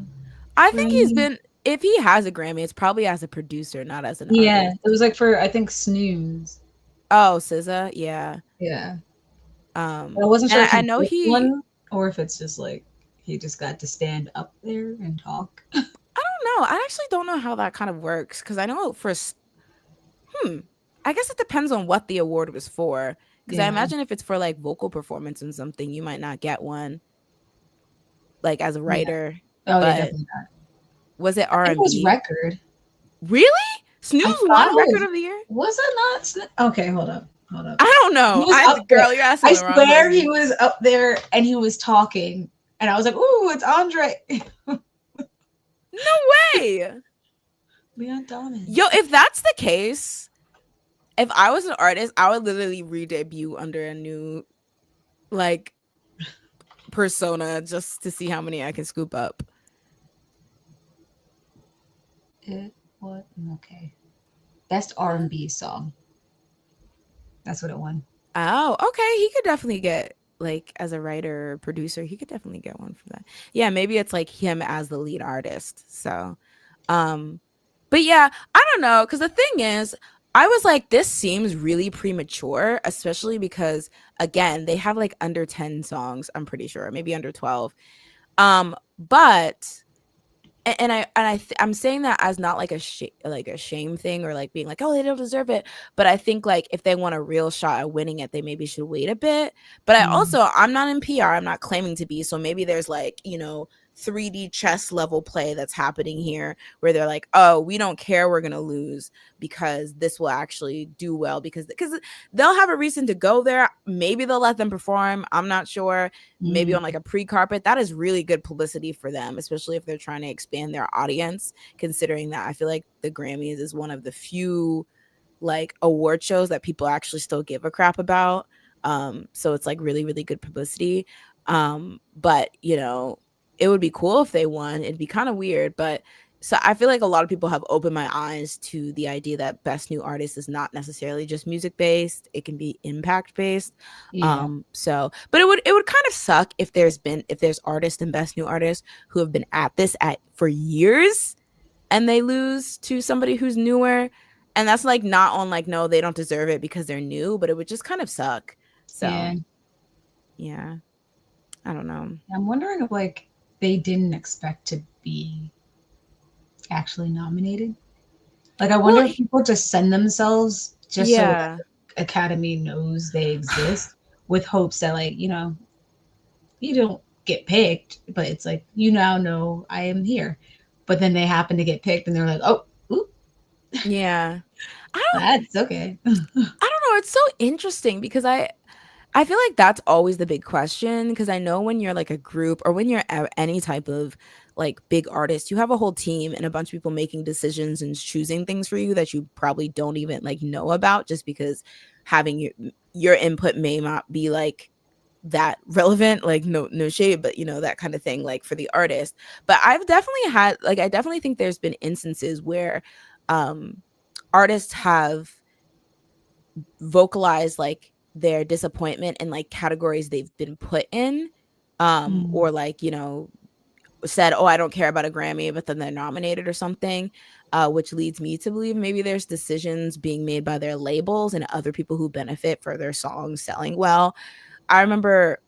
I think he's Grammy. been. If he has a Grammy, it's probably as a producer, not as an Yeah, it artist. was like for, I think, Snooze. Oh, SZA, yeah. Yeah. I wasn't And sure if I he know booked he. one or if it's just like he just got to stand up there and talk. I don't know. I actually don't know how that kind of works because I know hmm. I guess it depends on what the award was for. Because I Yeah. imagine if it's for like vocal performance and something, you might not get one like as a Yeah. writer. Oh yeah, But definitely not. was it I R think it and was B? record. Really? I Snooze thought won it record was. of the year? Was it not? Okay, hold up. Hold up. I don't He know. was I up there. girl, you're asking I the wrong swear he person. was up there and he was talking. And I was like, ooh, it's Andre. No way. Leon Thomas. Yo, if that's the case, if I was an artist, I would literally re-debut under a new like persona just to see how many I can scoop up. It what? Okay. Best R&B song. That's what it won. Oh, okay. He could definitely get like as a writer or producer, he could definitely get one for that. Yeah, maybe it's like him as the lead artist. So, um, but yeah, I don't know. Cause the thing is, I was like, this seems really premature, especially because again, they have like under 10 songs, I'm pretty sure, maybe under 12. But I'm saying that as not like like a shame thing or like being like, oh, they don't deserve it, but I think like if they want a real shot at winning it, they maybe should wait a bit. But Mm. I'm not in PR, I'm not claiming to be, so maybe there's like 3D chess level play that's happening here where they're like, oh, we don't care, we're gonna lose because this will actually do well because they'll have a reason to go there. Maybe they'll let them perform, I'm not sure, maybe Mm. on like a pre-carpet. That is really good publicity for them, especially if they're trying to expand their audience, considering that I feel like the Grammys is one of the few like award shows that people actually still give a crap about. So it's like really, really good publicity. But it would be cool if they won. It'd be kind of weird, but so I feel like a lot of people have opened my eyes to the idea that best new artist is not necessarily just music based. It can be impact based. Yeah. So but it would kind of suck if there's artists and best new artists who have been at this at for years and they lose to somebody who's newer. And that's like not on like, no, they don't deserve it because they're new, but it would just kind of suck. So Yeah. yeah, I don't know. I'm wondering if like they didn't expect to be actually nominated. Like I Well, wonder if people just send themselves just so that yeah. the Academy knows they exist with hopes that like, you don't get picked, but it's like you now know I am here. But then they happen to get picked and they're like, "Oh, ooh, Yeah. I don't that's okay." I don't know, it's so interesting because I feel like that's always the big question because I know when you're like a group or when you're any type of like big artist, you have a whole team and a bunch of people making decisions and choosing things for you that you probably don't even like know about just because having your input may not be like that relevant, like no shade, but that kind of thing like for the artist. But I've definitely had like I definitely think there's been instances where um artists have vocalize like their disappointment in like categories they've been put in, Mm, or like said, oh, I don't care about a Grammy, but then they're nominated or something, which leads me to believe maybe there's decisions being made by their labels and other people who benefit for their songs selling well. I remember,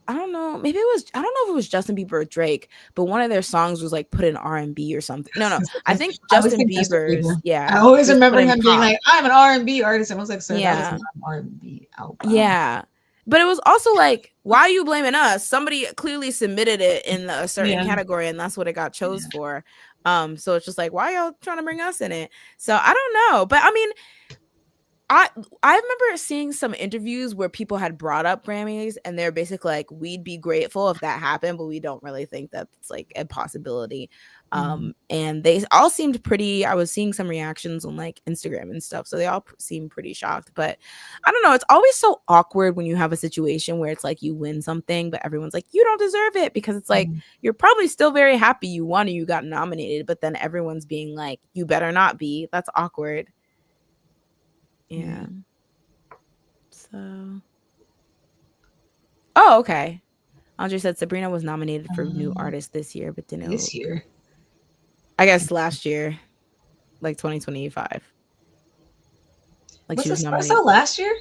I don't know, maybe I don't know if it was Justin Bieber or Drake, but one of their songs was like put in R&B or something. No, I think I always Justin think Justin Bieber's, Bieber. yeah, I always was put remember in him being pop. like, "I'm an R&B artist," and I was like, "Sir, that is Yeah. not an R&B album." Yeah. But it was also like, why are you blaming us? Somebody clearly submitted it in a certain Yeah. category and that's what it got chose Yeah. for. So it's just like, why y'all trying to bring us in it? So I don't know. But I mean, I I remember seeing some interviews where people had brought up Grammys and they're basically like, we'd be grateful if that happened, but we don't really think that's like a possibility. Mm, And they all seemed pretty. I was seeing some reactions on like Instagram and stuff, so they all seemed pretty shocked. But I don't know. It's always so awkward when you have a situation where it's like you win something, but everyone's like, you don't deserve it because it's like mm, you're probably still very happy you won or you got nominated, but then everyone's being like, you better not be. That's awkward. yeah. Yeah. So, oh, okay. Andre said Sabrina was nominated for new Um, artist this year, but didn't. this year. I guess last year, like 2025. Like Was she was Espresso nominated. last year?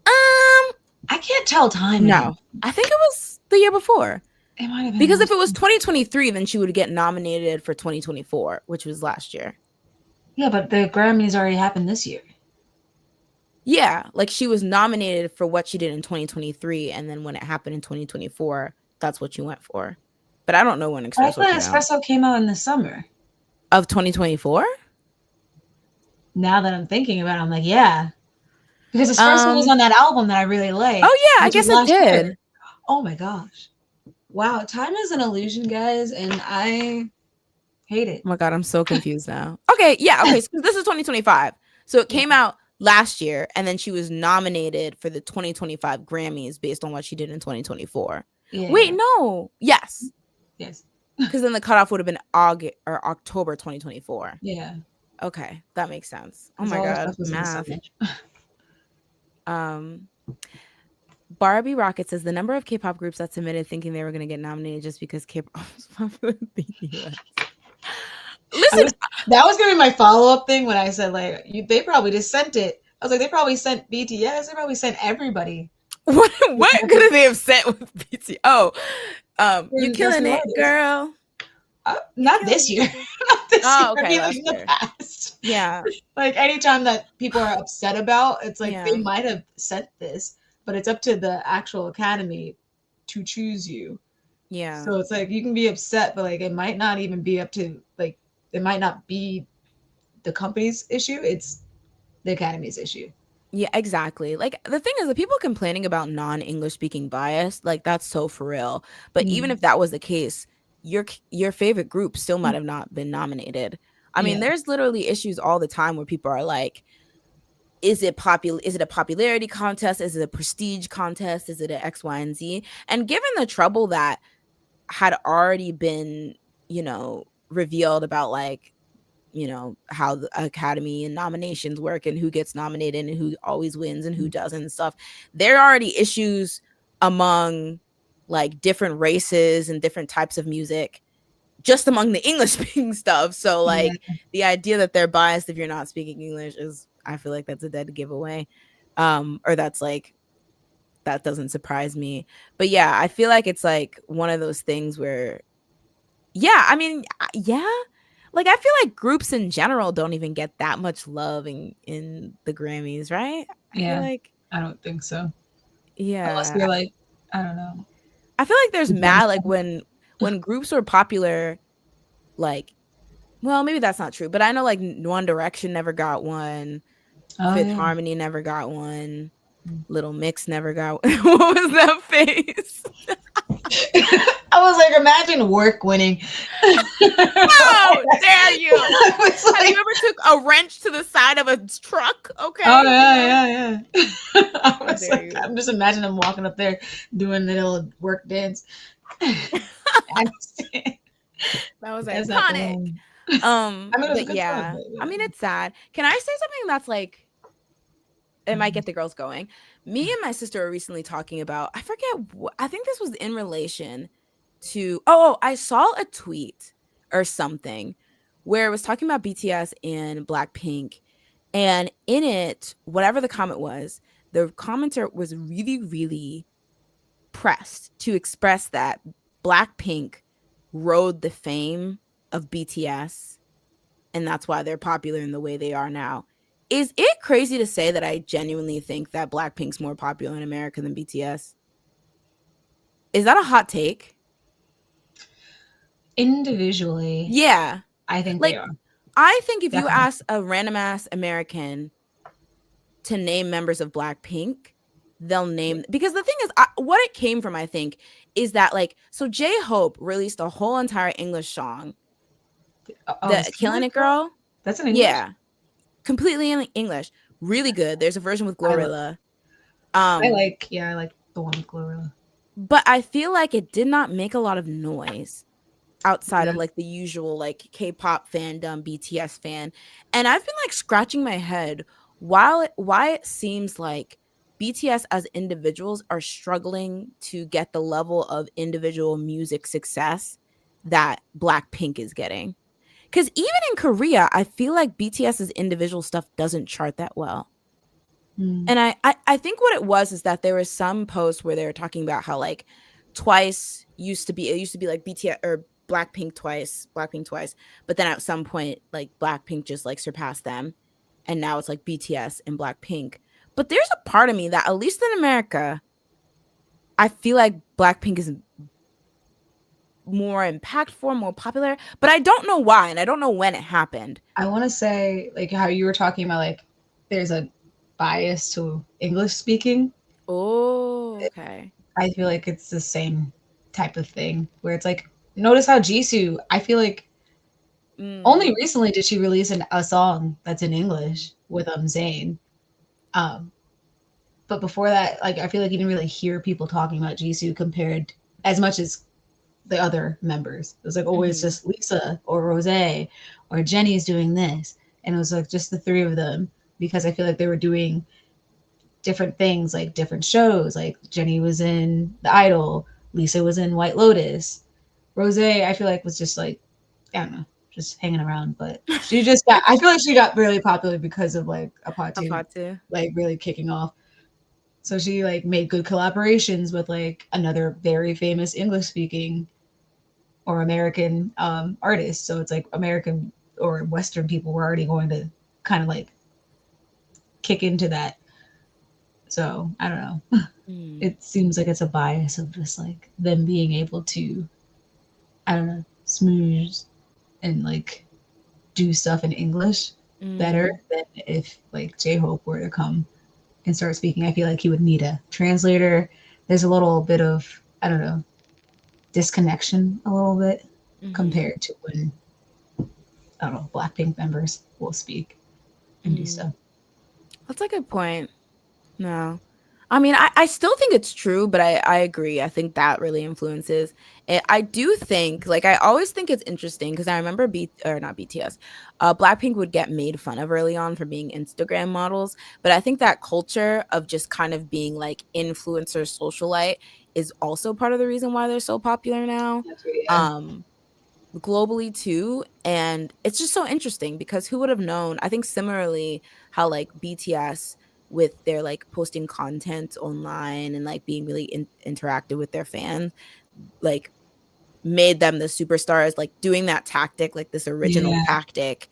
Um, I can't tell time anymore. no, I think it was the year before. It might have been Because if last it was year. 2023, then she would get nominated for 2024, which was last year. Yeah, but the Grammys already happened this year. Yeah, like she was nominated for what she did in 2023, and then when it happened in 2024, that's what you went for. But I don't know when I Espresso thought came out. Espresso came out in the summer. Of 2024? Now that I'm thinking about it, I'm like, yeah. Because Espresso was Um, on that album that I really liked, oh yeah, I which was guess it last year. did. Oh my gosh. Wow, time is an illusion, guys, and I hate it. Oh my god, I'm so confused now. Okay, yeah, okay, so this is 2025. So it Yeah, came out last year and then she was nominated for the 2025 Grammys based on what she did in 2024. Wait, yeah, no. Yes. yes, Cuz then the cutoff would have been August or October 2024. yeah. Okay, that makes sense. Oh Because my all our god, stuff was in the math. summer. Um Barbie Rocket says the number of K-pop groups that submitted thinking they were going to get nominated just because K-pop was popular in the US. I Listen, was that was gonna be my follow up thing when I said like they probably just sent it. I was like, they probably sent BTS. They probably sent everybody. what could they have sent with BT? Oh, you And Best killing New it, Artist. girl. You Not killing this year. it. Not this year. Oh, I okay, mean, like in last the year. past. Yeah, Like anytime that people are upset about, it's like they yeah, might have sent this, but it's up to the actual academy to choose you. yeah. So it's like you can be upset, but like it might not even be up to like it might not be the company's issue. It's the academy's issue. Yeah, exactly. Like the thing is, the people complaining about non-English speaking bias, like that's so for real. But even Mm. if that was the case, your favorite group still might have not been nominated. I mean, Yeah. there's literally issues all the time where people are like, is it a popularity contest? Is it a prestige contest? Is it a X, Y, and Z? And given the trouble that had already been, you know, revealed about like, how the Academy and nominations work and who gets nominated and who always wins and who doesn't and stuff. There are already issues among like different races and different types of music just among the English speaking stuff. So Yeah, like the idea that they're biased if you're not speaking English is, I feel like that's a dead giveaway. Or that's like, that doesn't surprise me. But yeah, I feel like it's like one of those things where, yeah, I mean, yeah, like I feel like groups in general don't even get that much love in the Grammys, right? I feel yeah. like, I don't think so. Unless yeah, you're like, I don't know. I feel like there's One mad like song. when groups were popular, like, well, maybe that's not true, but I know like One Direction never got one, Oh Fifth yeah. Harmony never got one, Little Mix never got one. What was that face? I was like, imagine work winning. How dare you? I was Have you like, ever took a wrench to the side of a truck? oh Okay, yeah, yeah, yeah. I how was dare like, you? I'm just imagining him walking up there doing the little work dance. That was That's not the iconic. one. I mean, it was a But good song, yeah, but I yeah. mean, it's sad. Can I say something that's like, it might get the girls going? Me and my sister were recently talking about, I forget what, I think this was in relation to, I saw a tweet or something where it was talking about BTS and Blackpink. And in it, whatever the comment was, the commenter was really, really pressed to express that Blackpink rode the fame of BTS and that's why they're popular in the way they are now. Is it crazy to say that I genuinely think that Blackpink's more popular in America than BTS? Is that a hot take? Individually, Yeah. I think they Like, are I think if you definitely. ask a random ass American to name members of Blackpink, they'll Yeah. name, because the thing is, what it came from, I think, is that like, so J Hope released a whole entire English song, Oh, the is Killing Killing It Girl? Girl. That's in English. Yeah, completely in English, really good. There's a version with I like. Glorilla. Um, Yeah, I like the one with Glorilla. but I feel like it did not make a lot of noise outside Yeah, of like the usual like K-pop fandom, BTS fan. And I've been like scratching my head why it seems like BTS as individuals are struggling to get the level of individual music success that Blackpink is getting. Cuz even in Korea, I feel like BTS's individual stuff doesn't chart that well. mm. And I think what it was is that there was some posts where they were talking about how like Twice used to be like BTS or Blackpink twice, but then at some point like Blackpink just like surpassed them, and now it's like BTS and Blackpink. But there's a part of me that, at least in America, I feel like Blackpink is more impactful, more popular, but I don't know why and I don't know when it happened. I want to say like how you were talking about like there's a bias to English speaking. Oh, okay. I feel like it's the same type of thing where it's like notice how Jisoo. I feel like only Mm, recently did she release a song that's in English with Zayn. Um, but before that, like I feel like you didn't really hear people talking about Jisoo compared as much as the other members. It was like always mhm, just Lisa or Rose or Jenny's doing this. And it was like just the three of them because I feel like they were doing different things, like different shows. Like Jenny was in The Idol, Lisa was in White Lotus. Rose, I feel like was just like, I don't know, just hanging around. But she just got, I feel like she got really popular because of like a Apatu, part two. like really kicking off. So she like made good collaborations with like another very famous English speaking or American artists. So it's like American or Western people were already going to kind of like kick into that. So I don't know. Mm, It seems like it's a bias of just like them being able to, I don't know, smooth and like do stuff in English better mm, than if like J Hope were to come and start speaking. I feel like he would need a translator. There's a little bit of, I don't know, disconnection a little bit mhm, compared to when I don't know, Blackpink members will speak and do mm. stuff. That's a good point. No. I mean, I still think it's true, but I agree. I think that really influences it. I do think, like, I always think it's interesting because I remember or not BTS, Blackpink would get made fun of early on for being Instagram models. But I think that culture of just kind of being like influencer socialite is also part of the reason why they're so popular now. That's right, yeah. Um, globally too, and it's just so interesting because who would have known. I think similarly how like BTS with their like posting content online and like being really interactive with their fans like made them the superstars, like doing that tactic, like this original Yeah. tactic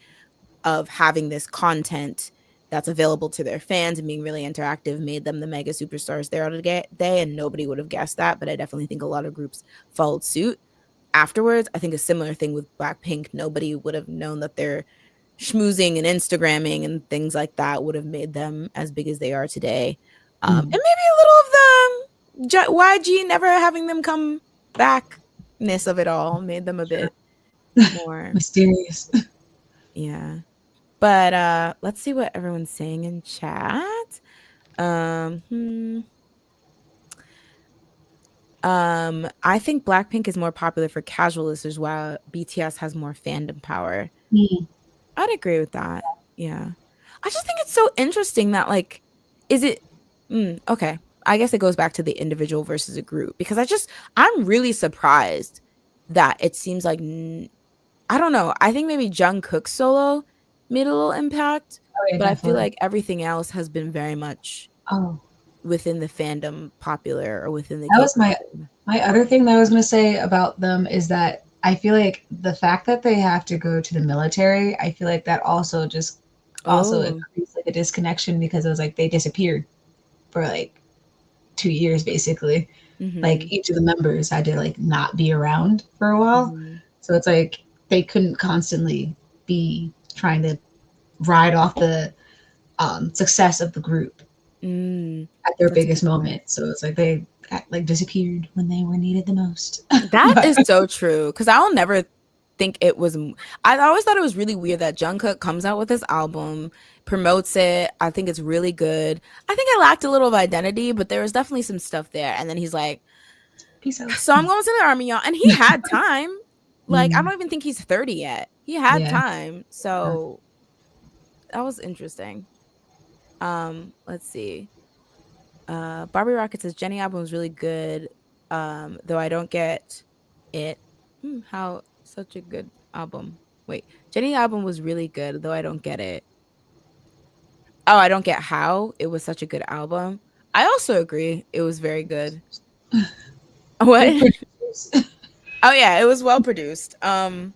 of having this content that's available to their fans and being really interactive made them the mega superstars they are today, and nobody would have guessed that. But I definitely think a lot of groups followed suit afterwards. I think a similar thing with Blackpink. Nobody would have known that they're schmoozing and Instagramming and things like that would have made them as big as they are today. And Mm. maybe a little of the YG never having them come backness of it all made them a Sure. bit more, Mysterious. yeah. But let's see what everyone's saying in chat. Um, hmm. I think Blackpink is more popular for casual listeners while BTS has more fandom power. Mm. I'd agree with that. Yeah. I just think it's so interesting that like is it okay. I guess it goes back to the individual versus a group because I'm really surprised that it seems like I don't know. I think maybe Jungkook's solo made a little impact, Oh yeah, but I feel definitely. like everything else has been very much Oh, within the fandom popular or within the that was K-pop my fandom. my other thing that I was gonna say about them is that I feel like the fact that they have to go to the military, I feel like that also Oh. increased like a disconnection because it was like they disappeared for like 2 years basically. Like Mhm. each of the members had to like not be around for a while. Mhm. So it's like they couldn't constantly be trying to ride off the success of the group Mm. at their That's a biggest good point. moment. So it's like they like disappeared when they were needed the most. That But is so true because I'll never think it was. I always thought it was really weird that Jungkook comes out with this album, promotes it. I think it's really good. I think I lacked a little of identity, but there was definitely some stuff there. And then he's like, peace out. "So I'm going to the army, y'all," and he had time. Like I Mm, don't even think he's 30 yet. He had yeah. time, so that was interesting. Let's see. Barbie Rocket says Jenny album was really good. Though I don't get it. How such a good album. Wait, Jenny album was really good, though I don't get it. Oh, I don't get how it was such a good album. I also agree. It was very good. Good What? producers. Oh yeah, it was well produced. It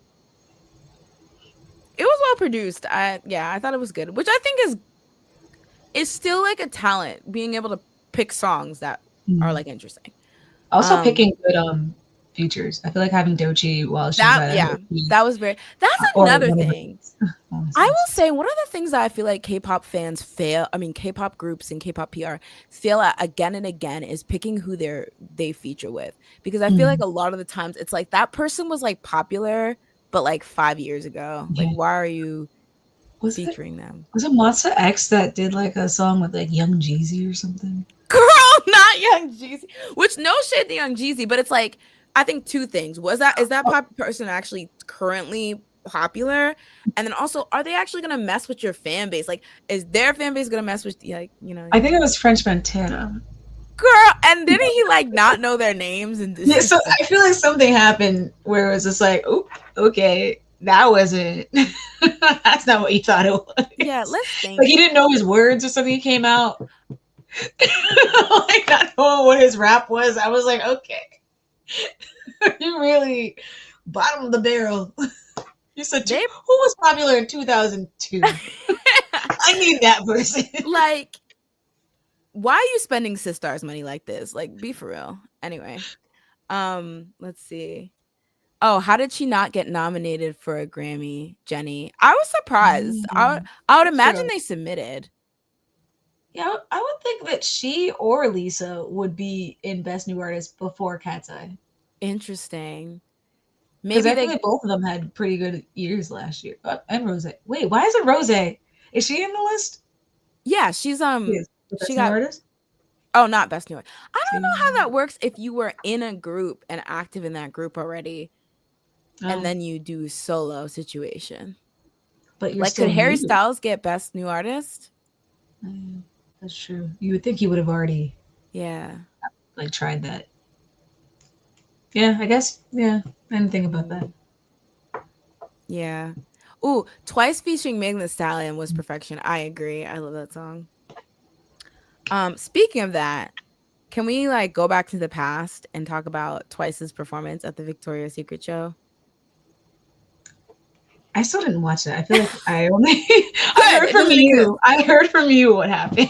was well produced. I thought it was good, which I think is still like a talent, being able to pick songs that are Mm. like interesting. Also Um picking good features. I feel like having Dochi while she was That at yeah, NYC that was very that's or another one of thing. her I honestly. will say one of the things that I feel like K-pop fans fail, I mean K-pop groups and K-pop PR fail at again and again is picking who they feature with. Because I feel like Mm. a lot of the times it's like that person was like popular, but like 5 years ago. Like Yeah. why are you Was it featuring them? was it Monsta X that did like a song with like Young Jeezy or something? Girl, not Young Jeezy. Which no shade to Young Jeezy, but it's like I think two things. Is that Oh, person actually currently popular? And then also, are they actually gonna mess with your fan base? Like, is their fan base gonna mess with like, I think it was French Montana. girl? And didn't he like not know their names and Yeah, just so I feel like something happened where it was just like, oh, okay, that wasn't. That's not what he thought it yeah, was. let's Like he think. didn't know his words or something. He came out like not knowing what his rap was. I was like, okay, you really bottom of the barrel. You said They who was popular in 2002? I need that person. like why are you spending Sistar's money like this? Like, be for real. Anyway, let's see. Oh, how did she not get nominated for a Grammy, Jenny? I was surprised. Mm, I would that's imagine true. they submitted. Yeah, I would think that she or Lisa would be in Best New Artist before Cat's Eye. Interesting. Because Maybe I feel they like both of them had pretty good years last year. And Rose. Wait, why is it Rose? Is she in the list? yeah, Yes. The she Best New got Artist? Oh, not best new. I don't know how See? that works if you were in a group and active in that group already, and Oh, then you do solo situation. but you're Like, could still Harry new. Styles get best new artist? Mm, that's true. You would think he would have already Yeah. like tried that. Yeah, I guess. Yeah, I didn't think about that. Mm, yeah. Ooh, Twice featuring Megan Thee Stallion was perfection. I agree. I love that song. Speaking of that, can we like go back to the past and talk about Twice's performance at the Victoria's Secret show? I still didn't watch it. I feel like I only I Good. heard It from doesn't exist. you. I heard from you what happened.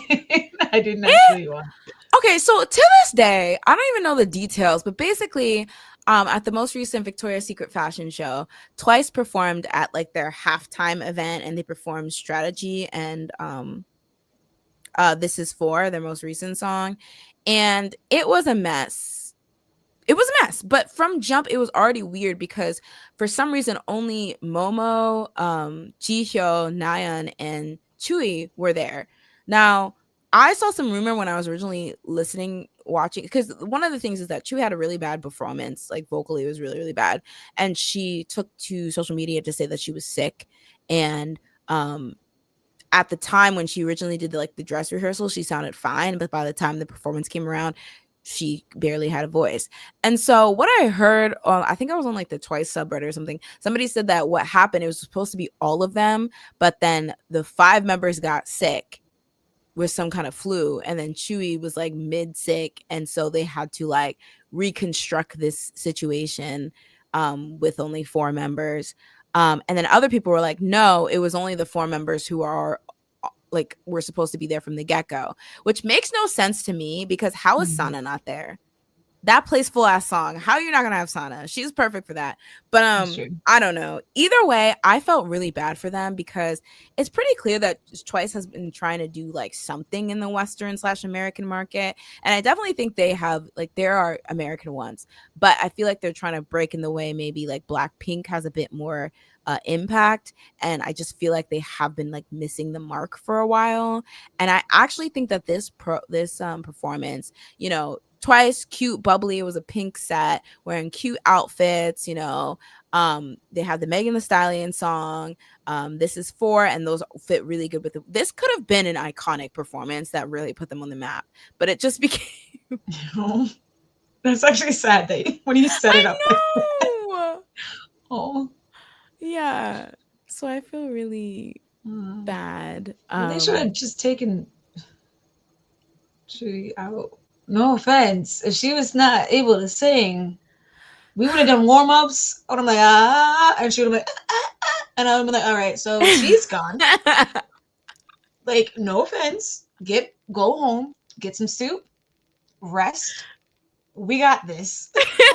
I didn't Eh, actually watch. okay, so to this day, I don't even know the details, but basically, at the most recent Victoria's Secret fashion show, Twice performed at like their halftime event, and they performed Strategy and This Is For, their most recent song, and it was a mess. It was a mess, but from jump it was already weird because for some reason only Momo, Jihyo, Nayeon, and Chui were there. Now, I saw some rumor when I was originally listening, watching, because one of the things is that Chui had a really bad performance, like vocally it was really, really bad. And she took to social media to say that she was sick. And um at the time when she originally did the dress rehearsal, she sounded fine, but by the time the performance came around, she barely had a voice. And so what I heard on, I think I was on like the Twice subreddit or something, somebody said that what happened, it was supposed to be all of them, but then the 5 members got sick with some kind of flu, and then Chewie was like mid sick, and so they had to like reconstruct this situation with only 4 members. And then other people were like, no, it was only the 4 members who are like were supposed to be there from the get-go, which makes no sense to me because how is Mhm. Sana not there? That plays full ass song. How are you not gonna have Sana? She's perfect for that. But That's true. I don't know. Either way, I felt really bad for them because it's pretty clear that Twice has been trying to do like something in the Western/American market. And I definitely think they have, like, there are American ones, but I feel like they're trying to break in the way maybe like Blackpink has a bit more impact. And I just feel like they have been like missing the mark for a while. And I actually think that this performance, Twice, cute, bubbly. It was a pink set, wearing cute outfits. They have the Megan the Stallion song. This Is For, and those fit really good with it. This could have been an iconic performance that really put them on the map, but it just became. Oh, that's actually sad that when you set it up like that. I know. Oh, Yeah. So I feel really uh, bad. well, they should have just taken she out. No offense, if she was not able to sing, we would have done warm ups. And I'm like and she would have been and I would be like, all right, so she's gone. Like, no offense, go home, get some soup, rest. We got this.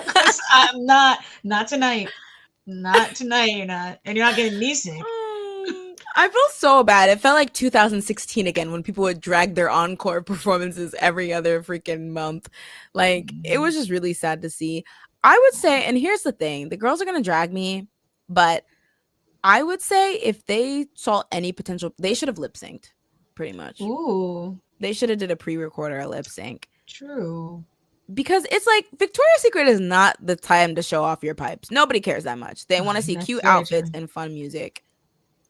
Because I'm not tonight. Not tonight, you're not. And you're not getting me sick. I feel so bad. It felt like 2016 again when people would drag their encore performances every other freaking month. Like, it was just really sad to see. I would say, and here's the thing, the girls are going to drag me, but I would say if they saw any potential, they should have lip synced pretty much. Ooh, They should have did a pre-record or a lip sync true. because it's like Victoria's Secret is not the time to show off your pipes. Nobody cares that much. They want to see That's cute very outfits true. and fun music.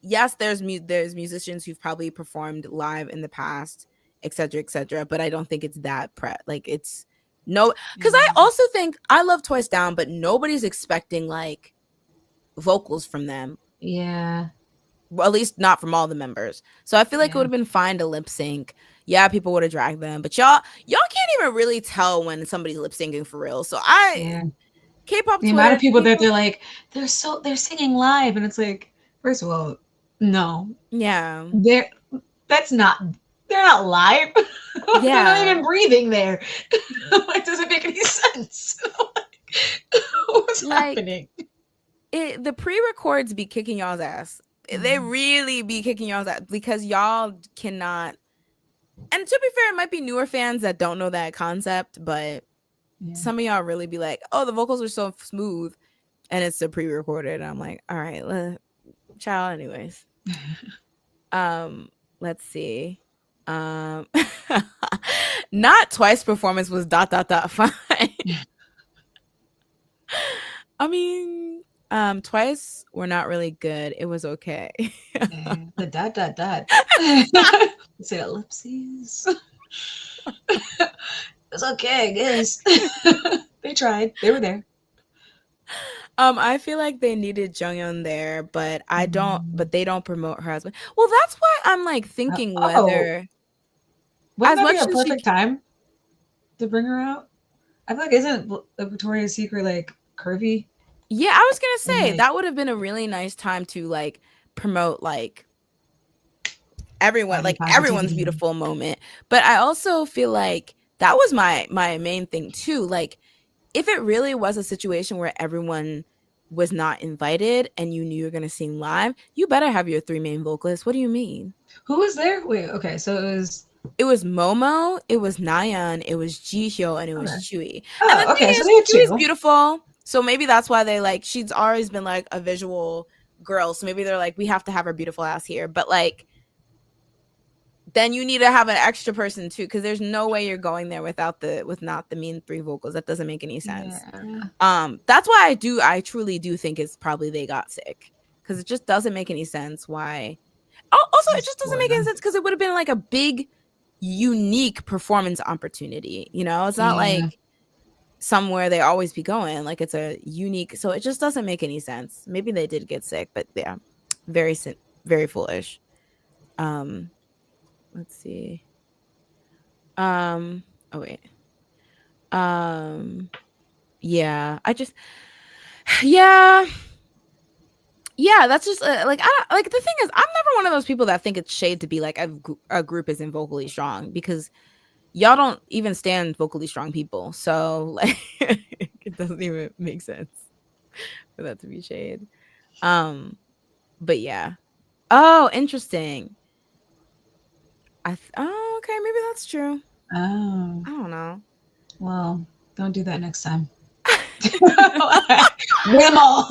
Yes, there's musicians who've probably performed live in the past, etc., etc., but I don't think it's that like it's no, because I Yeah. also think I love Twice Down, but nobody's expecting like vocals from them. Yeah. Well, at least not from all the members. So I feel like it would Yeah. have been fine to lip sync. Yeah, people would have dragged them, but y'all can't even really tell when somebody's lip syncing for real. So Yeah. K-pop The amount of Twitter people that people, they're like, they're singing live, and it's like, first of all, no. yeah, They're that's not they're not live. They're not even yeah, breathing there. It doesn't make any sense. What's like happening? the pre-records be kicking y'all's ass. They Mm, really be kicking y'all's ass because y'all cannot. And to be fair, it might be newer fans that don't know that concept, but yeah. some of y'all really be like, "Oh, the vocals are so smooth," and it's a pre-recorded. And I'm like, "All right, child." Anyways, um, let's see. Um, not Twice performance was dot dot dot fine. I mean, Twice were not really good. It was okay. Yeah, the dot dot dot. Say ellipses. It's okay, I guess. They tried. They were there. I feel like they needed Jonghyun there, but I don't. Mm. But they don't promote her husband. Well, that's why I'm like thinking Oh, whether, wouldn't as that be much a as she, perfect time to bring her out? I feel like isn't Victoria's Secret like curvy yeah, I was gonna and say like that would have been a really nice time to like promote like everyone, body like everyone's positivity? beautiful moment. But I also feel like that was my main thing too. Like if it really was a situation where everyone was not invited and you knew you were going to sing live, you better have your three main vocalists. What do you mean? Who was there? Wait, okay, so it was It was Momo, it was Nayeon, it was Jihyo, and it was okay. Chewy. And the Oh, thing okay, so is, they had Chewy's two. beautiful, so maybe that's why they like. She's always been like a visual girl, so maybe they're like, we have to have her beautiful ass here. But like, then you need to have an extra person too, because there's no way you're going there without the with not the main three vocals. That doesn't make any sense. Yeah. That's why I truly do think it's probably they got sick, because it just doesn't make any sense why. Also, it Just just doesn't for make any them. sense because it would have been like a big unique performance opportunity. It's not Yeah. like somewhere they always be going, like it's a unique, so it just doesn't make any sense. Maybe they did get sick, but yeah, very foolish. um let's see. Oh wait. um yeah, I just yeah. Yeah, that's just like I don't, like the thing is I'm never one of those people that think it's shade to be like a group isn't vocally strong, because y'all don't even stand vocally strong people. So like it doesn't even make sense for that to be shade. Um but yeah. Oh, interesting. Oh, okay, maybe that's true. Oh, I don't know. well, don't do that next time. Bring them all.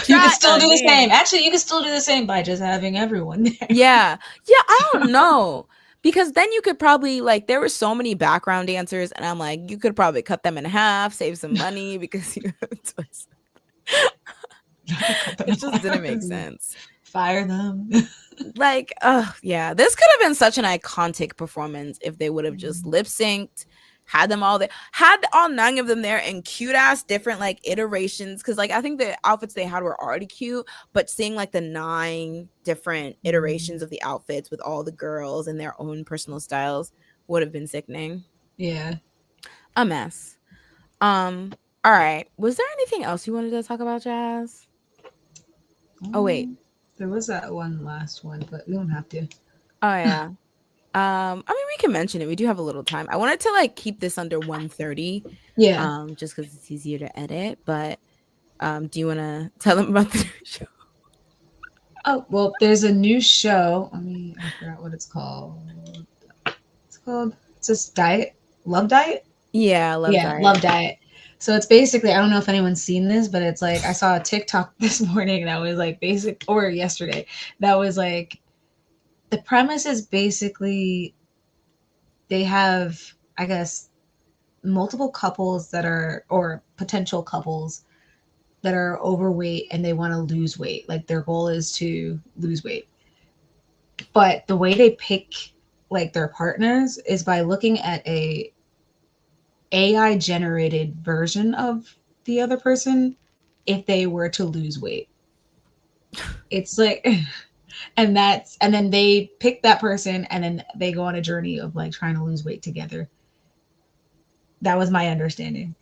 You can Try still do the same. again. Actually, you can still do the same by just having everyone there. Yeah. Yeah, I don't know. Because then you could probably like there were so many background dancers and I'm like you could probably cut them in half, save some money because you Cut them it just didn't make out. sense. Fire them. Like, yeah, this could have been such an iconic performance if they would have just lip synced, had them all there, had all nine of them there in cute ass different like iterations. Cause like I think the outfits they had were already cute, but seeing like the nine different iterations of the outfits with all the girls and their own personal styles would have been sickening. Yeah. A mess. All right. Was there anything else you wanted to talk about, Jazz? Oh wait. There was that one last one, but we don't have to. Oh yeah. I mean, we can mention it. We do have a little time. I wanted to like keep this under 1:30, Yeah. just because it's easier to edit. But do you want to tell them about the new show? Oh, well, there's a new show. I forgot what it's called. It's just Diet, Love Diet? Yeah, Love Yeah, Love Diet. Diet. So it's basically, I don't know if anyone's seen this, but it's like, I saw a TikTok this morning that was like or yesterday, that was like, the premise is basically they have, I guess, multiple couples that are, or potential couples that are overweight and they want to lose weight. Like their goal is to lose weight. But the way they pick like their partners is by looking at a AI generated version of the other person if they were to lose weight. It's like and then they pick that person and then they go on a journey of like trying to lose weight together. That was my understanding.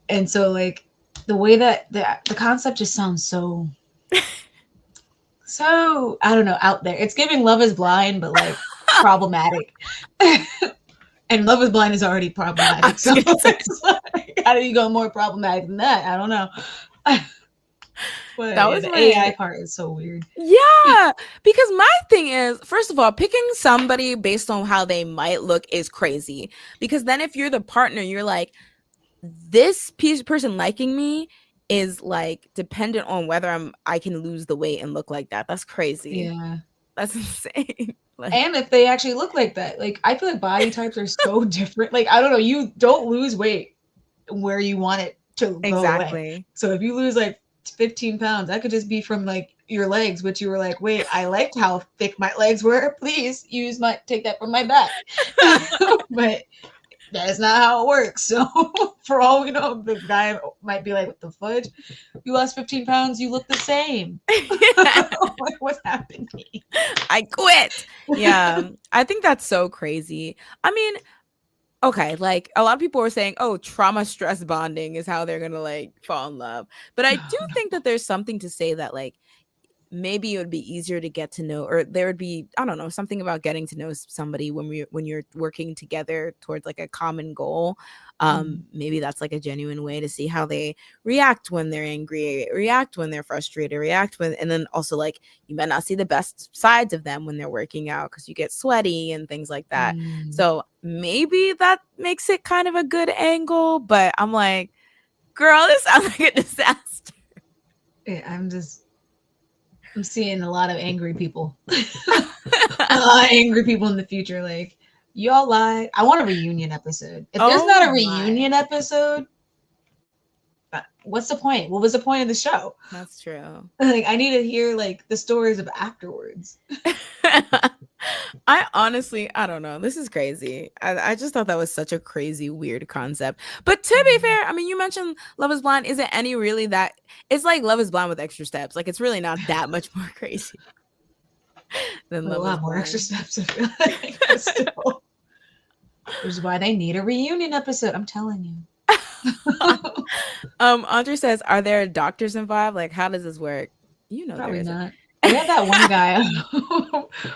And so like the way that the concept just sounds so I don't know, out there. It's giving Love is Blind but like problematic. And Love is Blind is already I problematic. was So gonna say it's like, how do you go more problematic than that? I don't know. But that yeah, was the AI my part is so weird. yeah. Because my thing is, first of all, picking somebody based on how they might look is crazy. Because then if you're the partner, you're like, person liking me is like dependent on whether I can lose the weight and look like that. That's crazy. Yeah. That's insane. Like, And if they actually look like that, like I feel like body types are so different. Like I don't know, you don't lose weight where you want it to go away. exactly. So if you lose like 15 pounds, that could just be from like your legs, which you were like, wait, I liked how thick my legs were. Please take that from my back. But that's not how it works. So for all we know, the guy might be like, what the fudge? You lost 15 pounds, you look the same. Like, what's happening? I quit. Yeah. I think that's so crazy. I mean, okay, like a lot of people were saying, oh, trauma stress bonding is how they're gonna like fall in love. But I do think that there's something to say that like maybe it would be easier to get to know, or there would be, I don't know, something about getting to know somebody when you're working together towards like a common goal. Maybe that's like a genuine way to see how they react when they're angry, react when they're frustrated, react when, and then also like you might not see the best sides of them when they're working out because you get sweaty and things like that. Mm. So maybe that makes it kind of a good angle, but I'm like, girl, this sounds like a disaster. Yeah, I'm seeing a lot of angry people. A lot of angry people in the future. Like, y'all lied. I want a reunion episode. If there's Oh not a my. reunion episode, what's the point? What was the point of the show? That's true. Like, I need to hear like the stories of afterwards. I honestly, I don't know. This is crazy. I just thought that was such a crazy, weird concept. But to be fair, I mean, you mentioned Love is Blind. Isn't any really that? It's like Love is Blind with extra steps. Like, it's really not that much more crazy than With a Love is lot more extra Blind. steps, I feel like. But still, which is why they need a reunion episode. I'm telling you. Andre says, "Are there doctors involved? Like, how does this work?" You know, there Probably isn't. not. We have that one guy,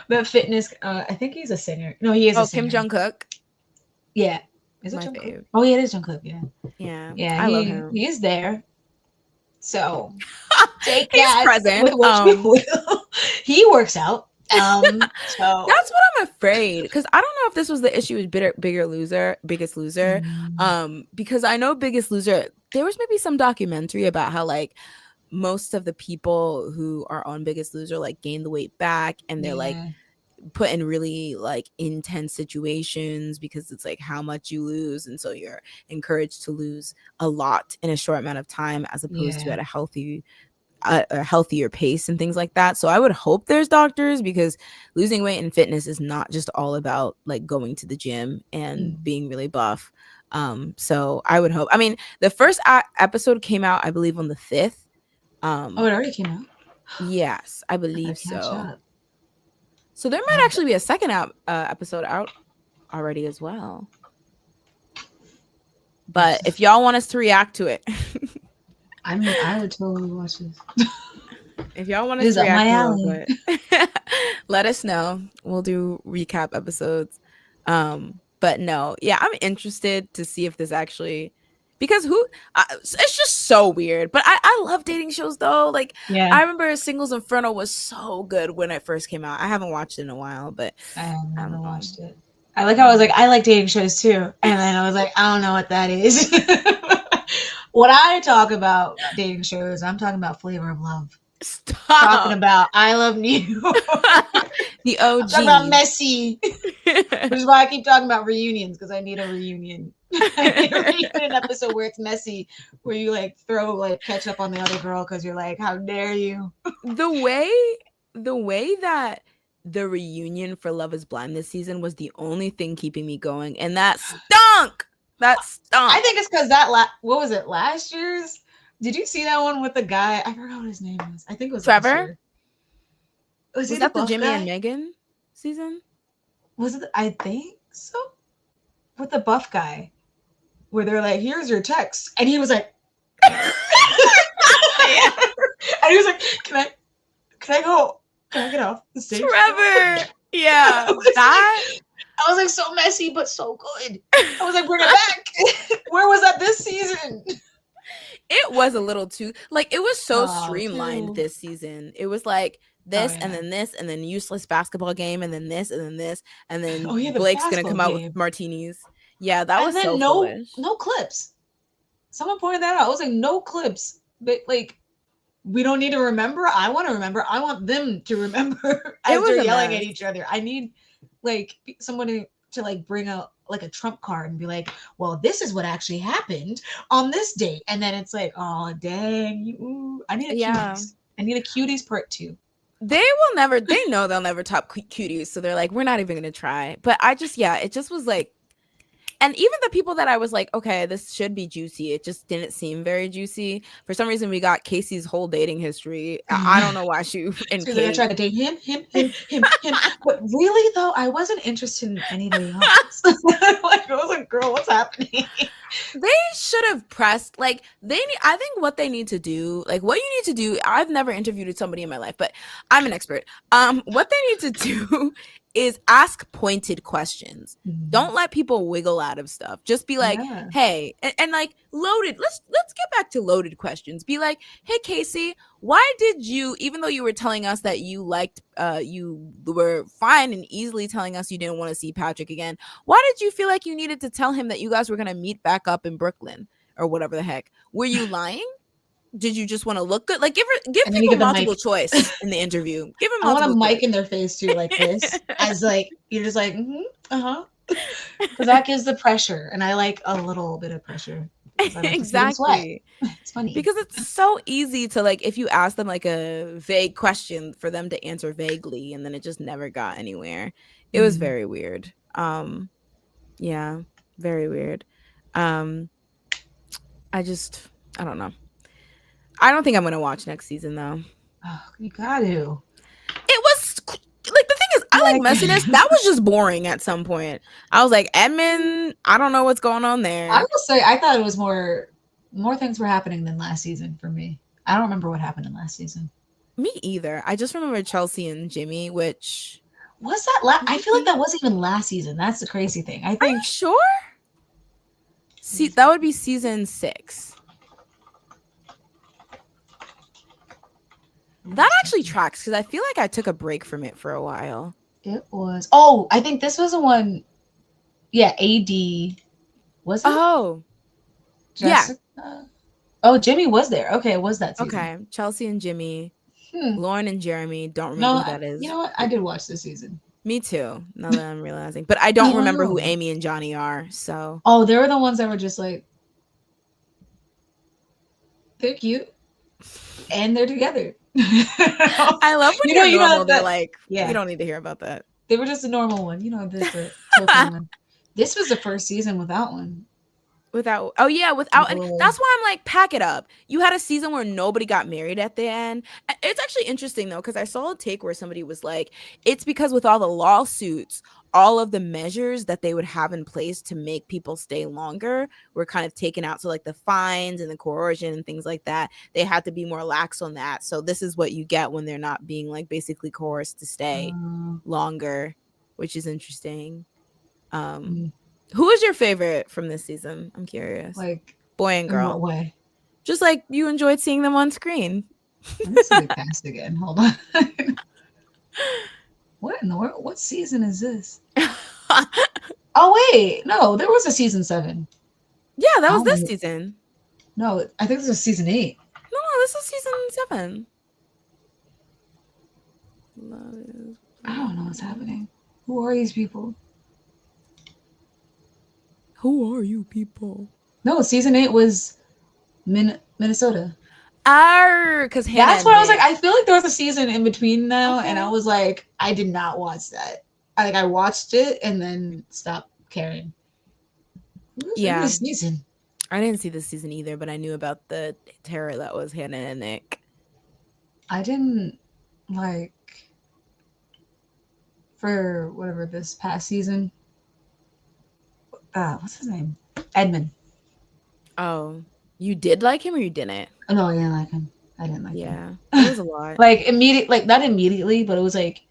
that fitness. I think he's a singer. No, he is a Oh, Kim singer. Jong Kook, Yeah, is it my Jungkook? fave. Oh, yeah, it is Jungkook. Yeah, Yeah, yeah. I love He him. is there. So take He's that present. with what you will. He works out. That's So what I'm afraid, because I don't know if this was the issue with Biggest Loser. mm, Because I know Biggest Loser, there was maybe some documentary about how like most of the people who are on Biggest Loser like gain the weight back, and they're like yeah, put in really like intense situations because it's like how much you lose, and so you're encouraged to lose a lot in a short amount of time as opposed to yeah. at a healthier pace and things like that. So I would hope there's doctors, because losing weight and fitness is not just all about like going to the gym and Mm. being really buff. So I would hope. I mean, the first episode came out, I believe, on the 5th. Oh, Um, it already came out. yes, I I gotta believe catch so. up. So there might Um, actually be a second episode out already as well. But if y'all want us to react to it, I would totally watch this. if y'all want This us is to up my react a little alley. bit, let us know. We'll do recap episodes. But no, yeah, I'm interested to see if this actually, because it's just so weird. But I love dating shows though. Like, Yeah, I remember Singles Inferno was so good when it first came out. I haven't watched it in a while, but I have I never don't know. watched it. I like how I was like, I like dating shows too. And then I was like, I don't know what that is. What I talk about dating shows, I'm talking about Flavor of Love. Talking Stop. about I Love New. The I'm talking about OGs. Messy. Which is why I keep talking about reunions, because I need a reunion. I need a reunion episode where it's messy, where you like throw like ketchup on the other girl because you're like, how dare you? the way the way that the reunion for Love is Blind this season was the only thing keeping me going, and that stunk. That I stunk. think it's because what was it, last year's? Did you see that one with the guy? I forgot what his name was. I think it was last Trevor, year. Was he was the that the buff Jimmy and guy? Megan season? Was it? I think so. With the buff guy, where they're like, "Here's your text," and he was like, Yeah, and he was like, can I go? Can I get off the stage? Trevor. Yeah, I was that. like, I was like, so messy but so good. I was like, bring it back. Where was that this season? It was a little too, like, it was so Oh, streamlined too. this season. It was like Oh this and yeah. then this and then useless basketball game and then this and then this and then Oh yeah, the Blake's gonna basketball come out with game. martinis. Yeah, that And was so then no foolish. no clips. Someone pointed that out. I was like, no clips. But like, we don't need to remember. I want to remember. I want them to remember It as was they're a yelling at mess. each other. I need like someone to like bring out like a trump card and be like, well, this is what actually happened on this date. And then it's like, oh dang, I need a Yeah. cuties. I need a cuties part 2. They will never, they know they'll never top cuties. So they're like, we're not even going to try. But I just, yeah, it just was like, and even the people that I was like, okay, this should be juicy, it just didn't seem very juicy. For some reason, we got Casey's whole dating history. I don't know why she and So like, I Kate. tried to date him. But really though, I wasn't interested in anybody else. Like I was like, girl, what's happening? They should have pressed like I think what they need to do, like what you need to do, I've never interviewed somebody in my life, but I'm an expert. What they need to do is ask pointed questions. Don't let people wiggle out of stuff. Just be like, Yeah. hey, and like loaded. Let's get back to loaded questions. Be like, hey Casey, why did you, even though you were telling us that you liked you were fine and easily telling us you didn't want to see Patrick again, why did you feel like you needed to tell him that you guys were going to meet back up in Brooklyn or whatever the heck? Were you lying? Did you just want to look good? Like give And then you people get the multiple mic. choice in the interview. Give them I want a multiple mic choice. in their face too, like this, as like you're just like, uh-huh. Because that gives the pressure, and I like a little bit of pressure. I like to see them sweat. Exactly. It's funny. Because it's so easy to like, if you ask them like a vague question, for them to answer vaguely, and then it just never got anywhere. It was very weird. Yeah, very weird. I don't know. I don't think I'm gonna watch next season though. Oh, you got to. It was like, the thing is, I like messiness. That was just boring at some point. I was like, Edmund, I don't know what's going on there. I will say, I thought it was more things were happening than last season for me. I don't remember what happened in last season. Me either. I just remember Chelsea and Jimmy, which was that. I feel like that wasn't even last season. That's the crazy thing. I think. Are you sure? See, that would be season 6. That actually tracks because I feel like I took a break from it for a while. It was. Oh, I think this was the one. Yeah, AD. Was it? Oh. Jessica? Yeah. Oh, Jimmy was there. Okay, it was that season. Okay, Chelsea and Jimmy. Lauren and Jeremy. Don't remember who that is. You know what? I did watch this season. Me too, now that I'm realizing. But I don't remember who Amy and Johnny are, so. Oh, they were the ones that were just like, they're cute. And they're together. I love when you're normal, they're like, yeah, we don't need to hear about that. They were just a normal one. You know, this one. This was the first season without one. Without, and that's why I'm like, pack it up. You had a season where nobody got married at the end. It's actually interesting though, because I saw a take where somebody was like, it's because with all the lawsuits, all of the measures that they would have in place to make people stay longer were kind of taken out. So like the fines and the coercion and things like that, they had to be more lax on that. So this is what you get when they're not being like basically coerced to stay longer, which is interesting. Who is your favorite from this season? I'm curious. Like boy and girl. In what way? Just like you enjoyed seeing them on screen. Let me see the cast again. Hold on. What in the world? What season is this? Oh wait, no, there was a season 7. Yeah, that was this season. No, I think this was season 8. No, this is season 7. I don't know what's happening. Who are these people? Who are you people? No, season 8 was Minnesota. Because that's what I was like. I feel like there was a season in between now, and I was like, I did not watch that. I watched it and then stopped caring. Yeah, this season. I didn't see this season either, but I knew about the terror that was Hannah and Nick. I didn't like for whatever this past season. What's his name? Edmund. Oh, you did like him or you didn't? Oh, no, I didn't like him. I didn't like him. Yeah, it was a lot. Like not immediately, but it was like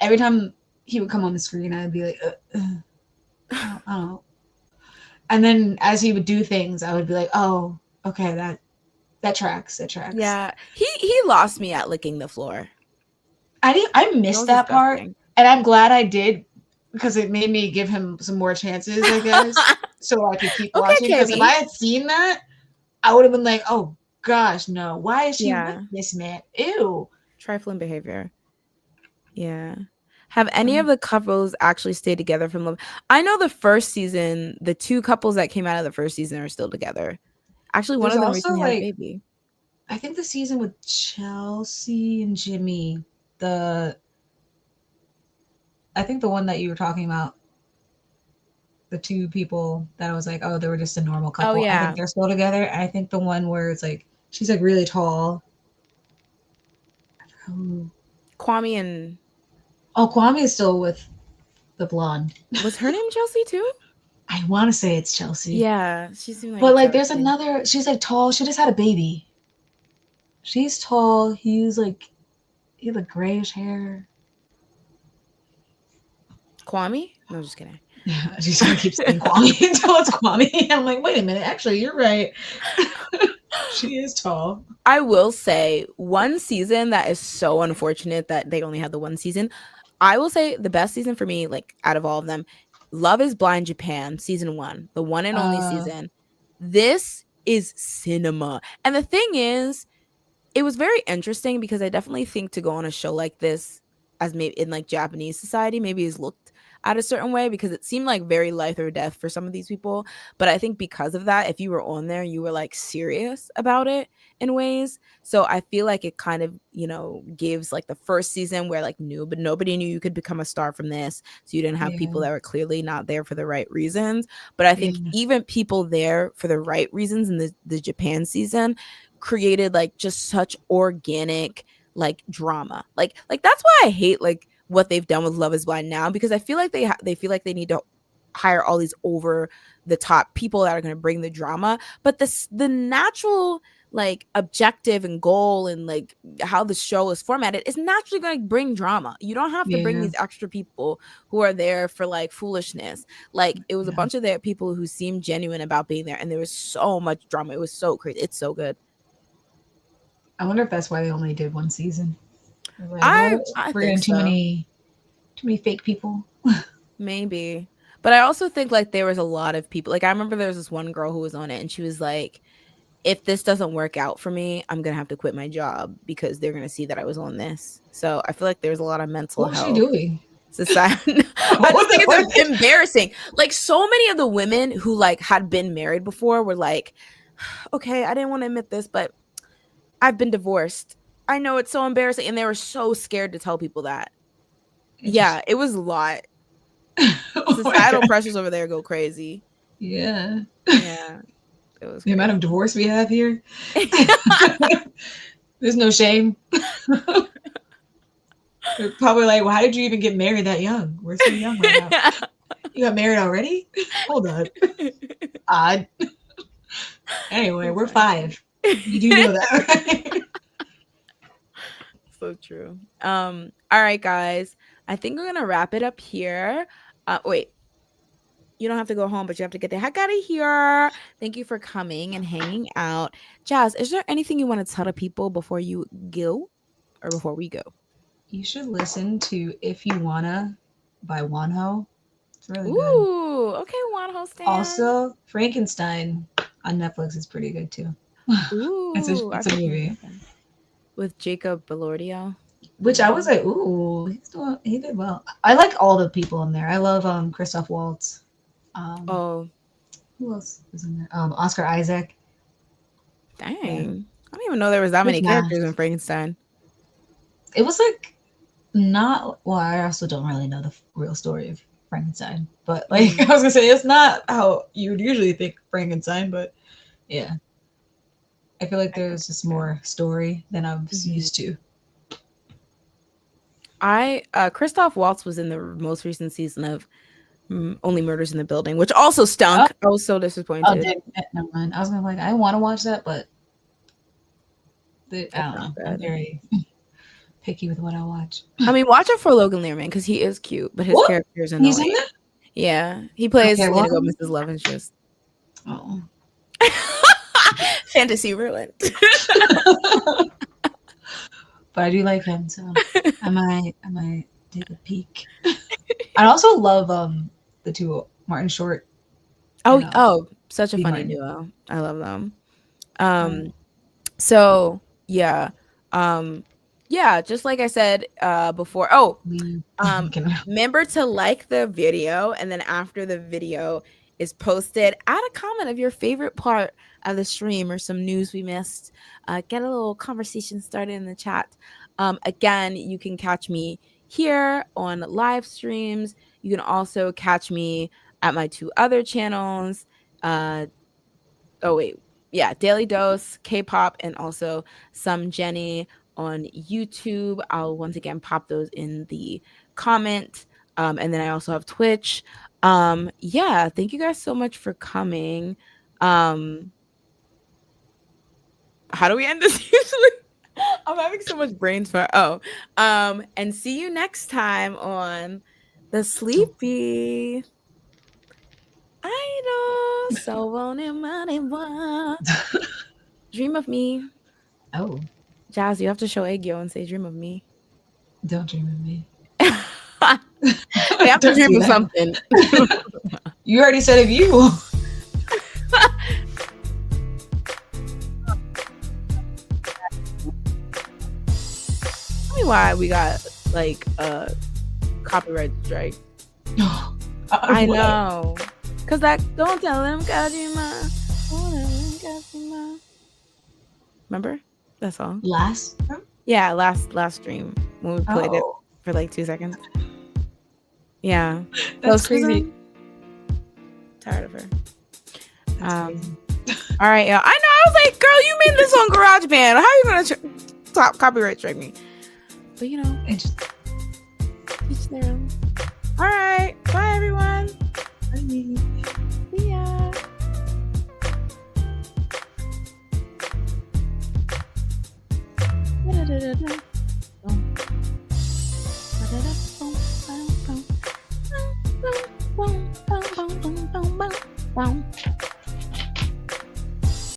every time he would come on the screen, I'd be like, I don't know. And then as he would do things, I would be like, oh, okay, that tracks. That tracks. Yeah, he lost me at licking the floor. I missed that part, and I'm glad I did. Because it made me give him some more chances, I guess, so I could keep watching. Because if I had seen that, I would have been like, "Oh, gosh, no. Why is she with Yeah, this man? Ew. trifling behavior. Yeah. Have any of Um, the couples actually stayed together from Love? I know the first season, the two couples that came out of the first season are still together. Actually, one there's of them also recently had a like baby. I think the season with Chelsea and Jimmy, the I think the one that you were talking about, the two people that I was like, oh, they were just a normal Oh couple. I think yeah, they're still together. I think the one where it's like she's like really tall. Oh, Kwame and oh, Kwame is still with the blonde. was her name Chelsea too? I want to say it's Chelsea, Yeah, she seemed like but a like there's Chelsea. another. She's like tall. She just had a baby. She's tall. He's like he had like grayish hair. Kwame? No, just kidding. Yeah, she's gonna keep saying Kwame until it's Kwame. I'm like, wait a minute. Actually, you're right. She is tall. I will say one season that is so unfortunate that they only had the one season. I will say the best season for me, like out of all of them, Love is Blind Japan, season one, the one and only Uh, season. This is cinema. And the thing is, it was very interesting because I definitely think to go on a show like this as maybe in like Japanese society maybe is looked at a certain way because it seemed like very life or death for some of these people. But I think because of that, if you were on there, you were like serious about it in ways. So I feel like it kind of, gives like the first season where like knew, but nobody knew you could become a star from this. So you didn't have yeah, people that were clearly not there for the right reasons. But I think yeah, even people there for the right reasons in the Japan season created like just such organic like drama. Like that's why I hate like what they've done with Love Is Blind now because I feel like they feel like they need to hire all these over the top people that are going to bring the drama, but the natural like objective and goal and like how the show is formatted is naturally going to bring drama. You don't have to bring yeah, these extra people who are there for like foolishness. Like it was a yeah. bunch of their people who seemed genuine about being there and there was so much drama. It was so crazy. It's so good. I wonder if that's why they only did one season. They're like, I well, I we're think getting so. too many fake people. Maybe. But I also think like there was a lot of people. Like I remember there was this one girl who was on it and she was like, if this doesn't work out for me, I'm gonna have to quit my job because they're gonna see that I was on this. So I feel like there's a lot of mental What was she health doing? society. What I was just think it? What? it's embarrassing. Like so many of the women who like had been married before were like, okay, I didn't want to admit this, but I've been divorced. I know it's so embarrassing. And they were so scared to tell people that. Interesting. Yeah, it was a lot. Oh my Societal god. pressures over there go crazy. Yeah. Yeah, it was The amount of crazy. divorce we have here. There's no shame. They're probably like, well, how did you even get married that young? We're so young right now. You got married already? Hold up. Odd. Anyway, we're Exactly. five. You do know that, right? So true. All right, guys. I think we're gonna wrap it up here. Wait, you don't have to go home, but you have to get the heck out of here. Thank you for coming and hanging out. Jazz, is there anything you want to tell the people before you go or before we go? You should listen to If You Wanna by Wonho. It's really good. Ooh, okay, One Stan. Also, Frankenstein on Netflix is pretty good too. it's a Ooh, I it's a have to write movie. that down. With Jacob Belordio. Which I was like, ooh, he did well. I like all the people in there. I love Christoph Waltz. Um, Oh, who else was in there? Oscar Isaac. Yeah, dang. I don't even know there was that Chris many Nash. characters in Frankenstein. It was like not. Well, I also don't really know the real story of Frankenstein, but like Mm, I was gonna say, it's not how you would usually think Frankenstein. But yeah, I feel like I get there's just that. more story than I was Mhm. used to. I Christoph Waltz was in the most recent season of Only Murders in the Building, which also Oh, stunk. I was so oh, disappointed. never mind. I was gonna like, I want to watch that, but I It's don't not know. I'm good. very picky with what I watch. I mean, watch it for Logan Lerman because he is cute, but his What? character is He's in annoying. there? Yeah, he plays Okay, Selena well, Gomez's love interest. oh. Fantasy ruined. But I do like him, so I might take a peek. I also love the two Martin Short and Oh, such a Steve funny Martin. duo. I love them. Uh, Um, So yeah, um, yeah, just like I said before. Oh, We um, can. remember to like the video, and then after the video is posted, add a comment of your favorite part of the stream or some news we missed. Get a little conversation started in the chat. Again, you can catch me here on live streams. You can also catch me at my two other channels. Oh wait, yeah, Daily Dose, K-pop, and also Some Jenny on YouTube. I'll once again pop those in the comment. And then I also have Twitch. Yeah, thank you guys so much for coming. How do we end this usually? I'm having so much brain fart. Oh, and see you next time on the Oh. Sleepy Idol. So won't it money one. Dream of me. Oh, Jazz, you have to show Aegyo and say dream of me. don't dream of me. They have to Don't dream do of that. something. You already said of you. Tell me why we got like a copyright strike. I What? know. Cause that don't tell them Kajima. Remember that song? Last? Yeah, last stream when we played it Oh, for like 2 seconds. Yeah. that's crazy. Tired of her. That's crazy. All right, yeah. I know. I was like, girl, you made this on GarageBand. How are you gonna stop copyright strike me? But you know, It just, each their own. All right. Bye, everyone. I mean, See ya. Da-da-da-da-da.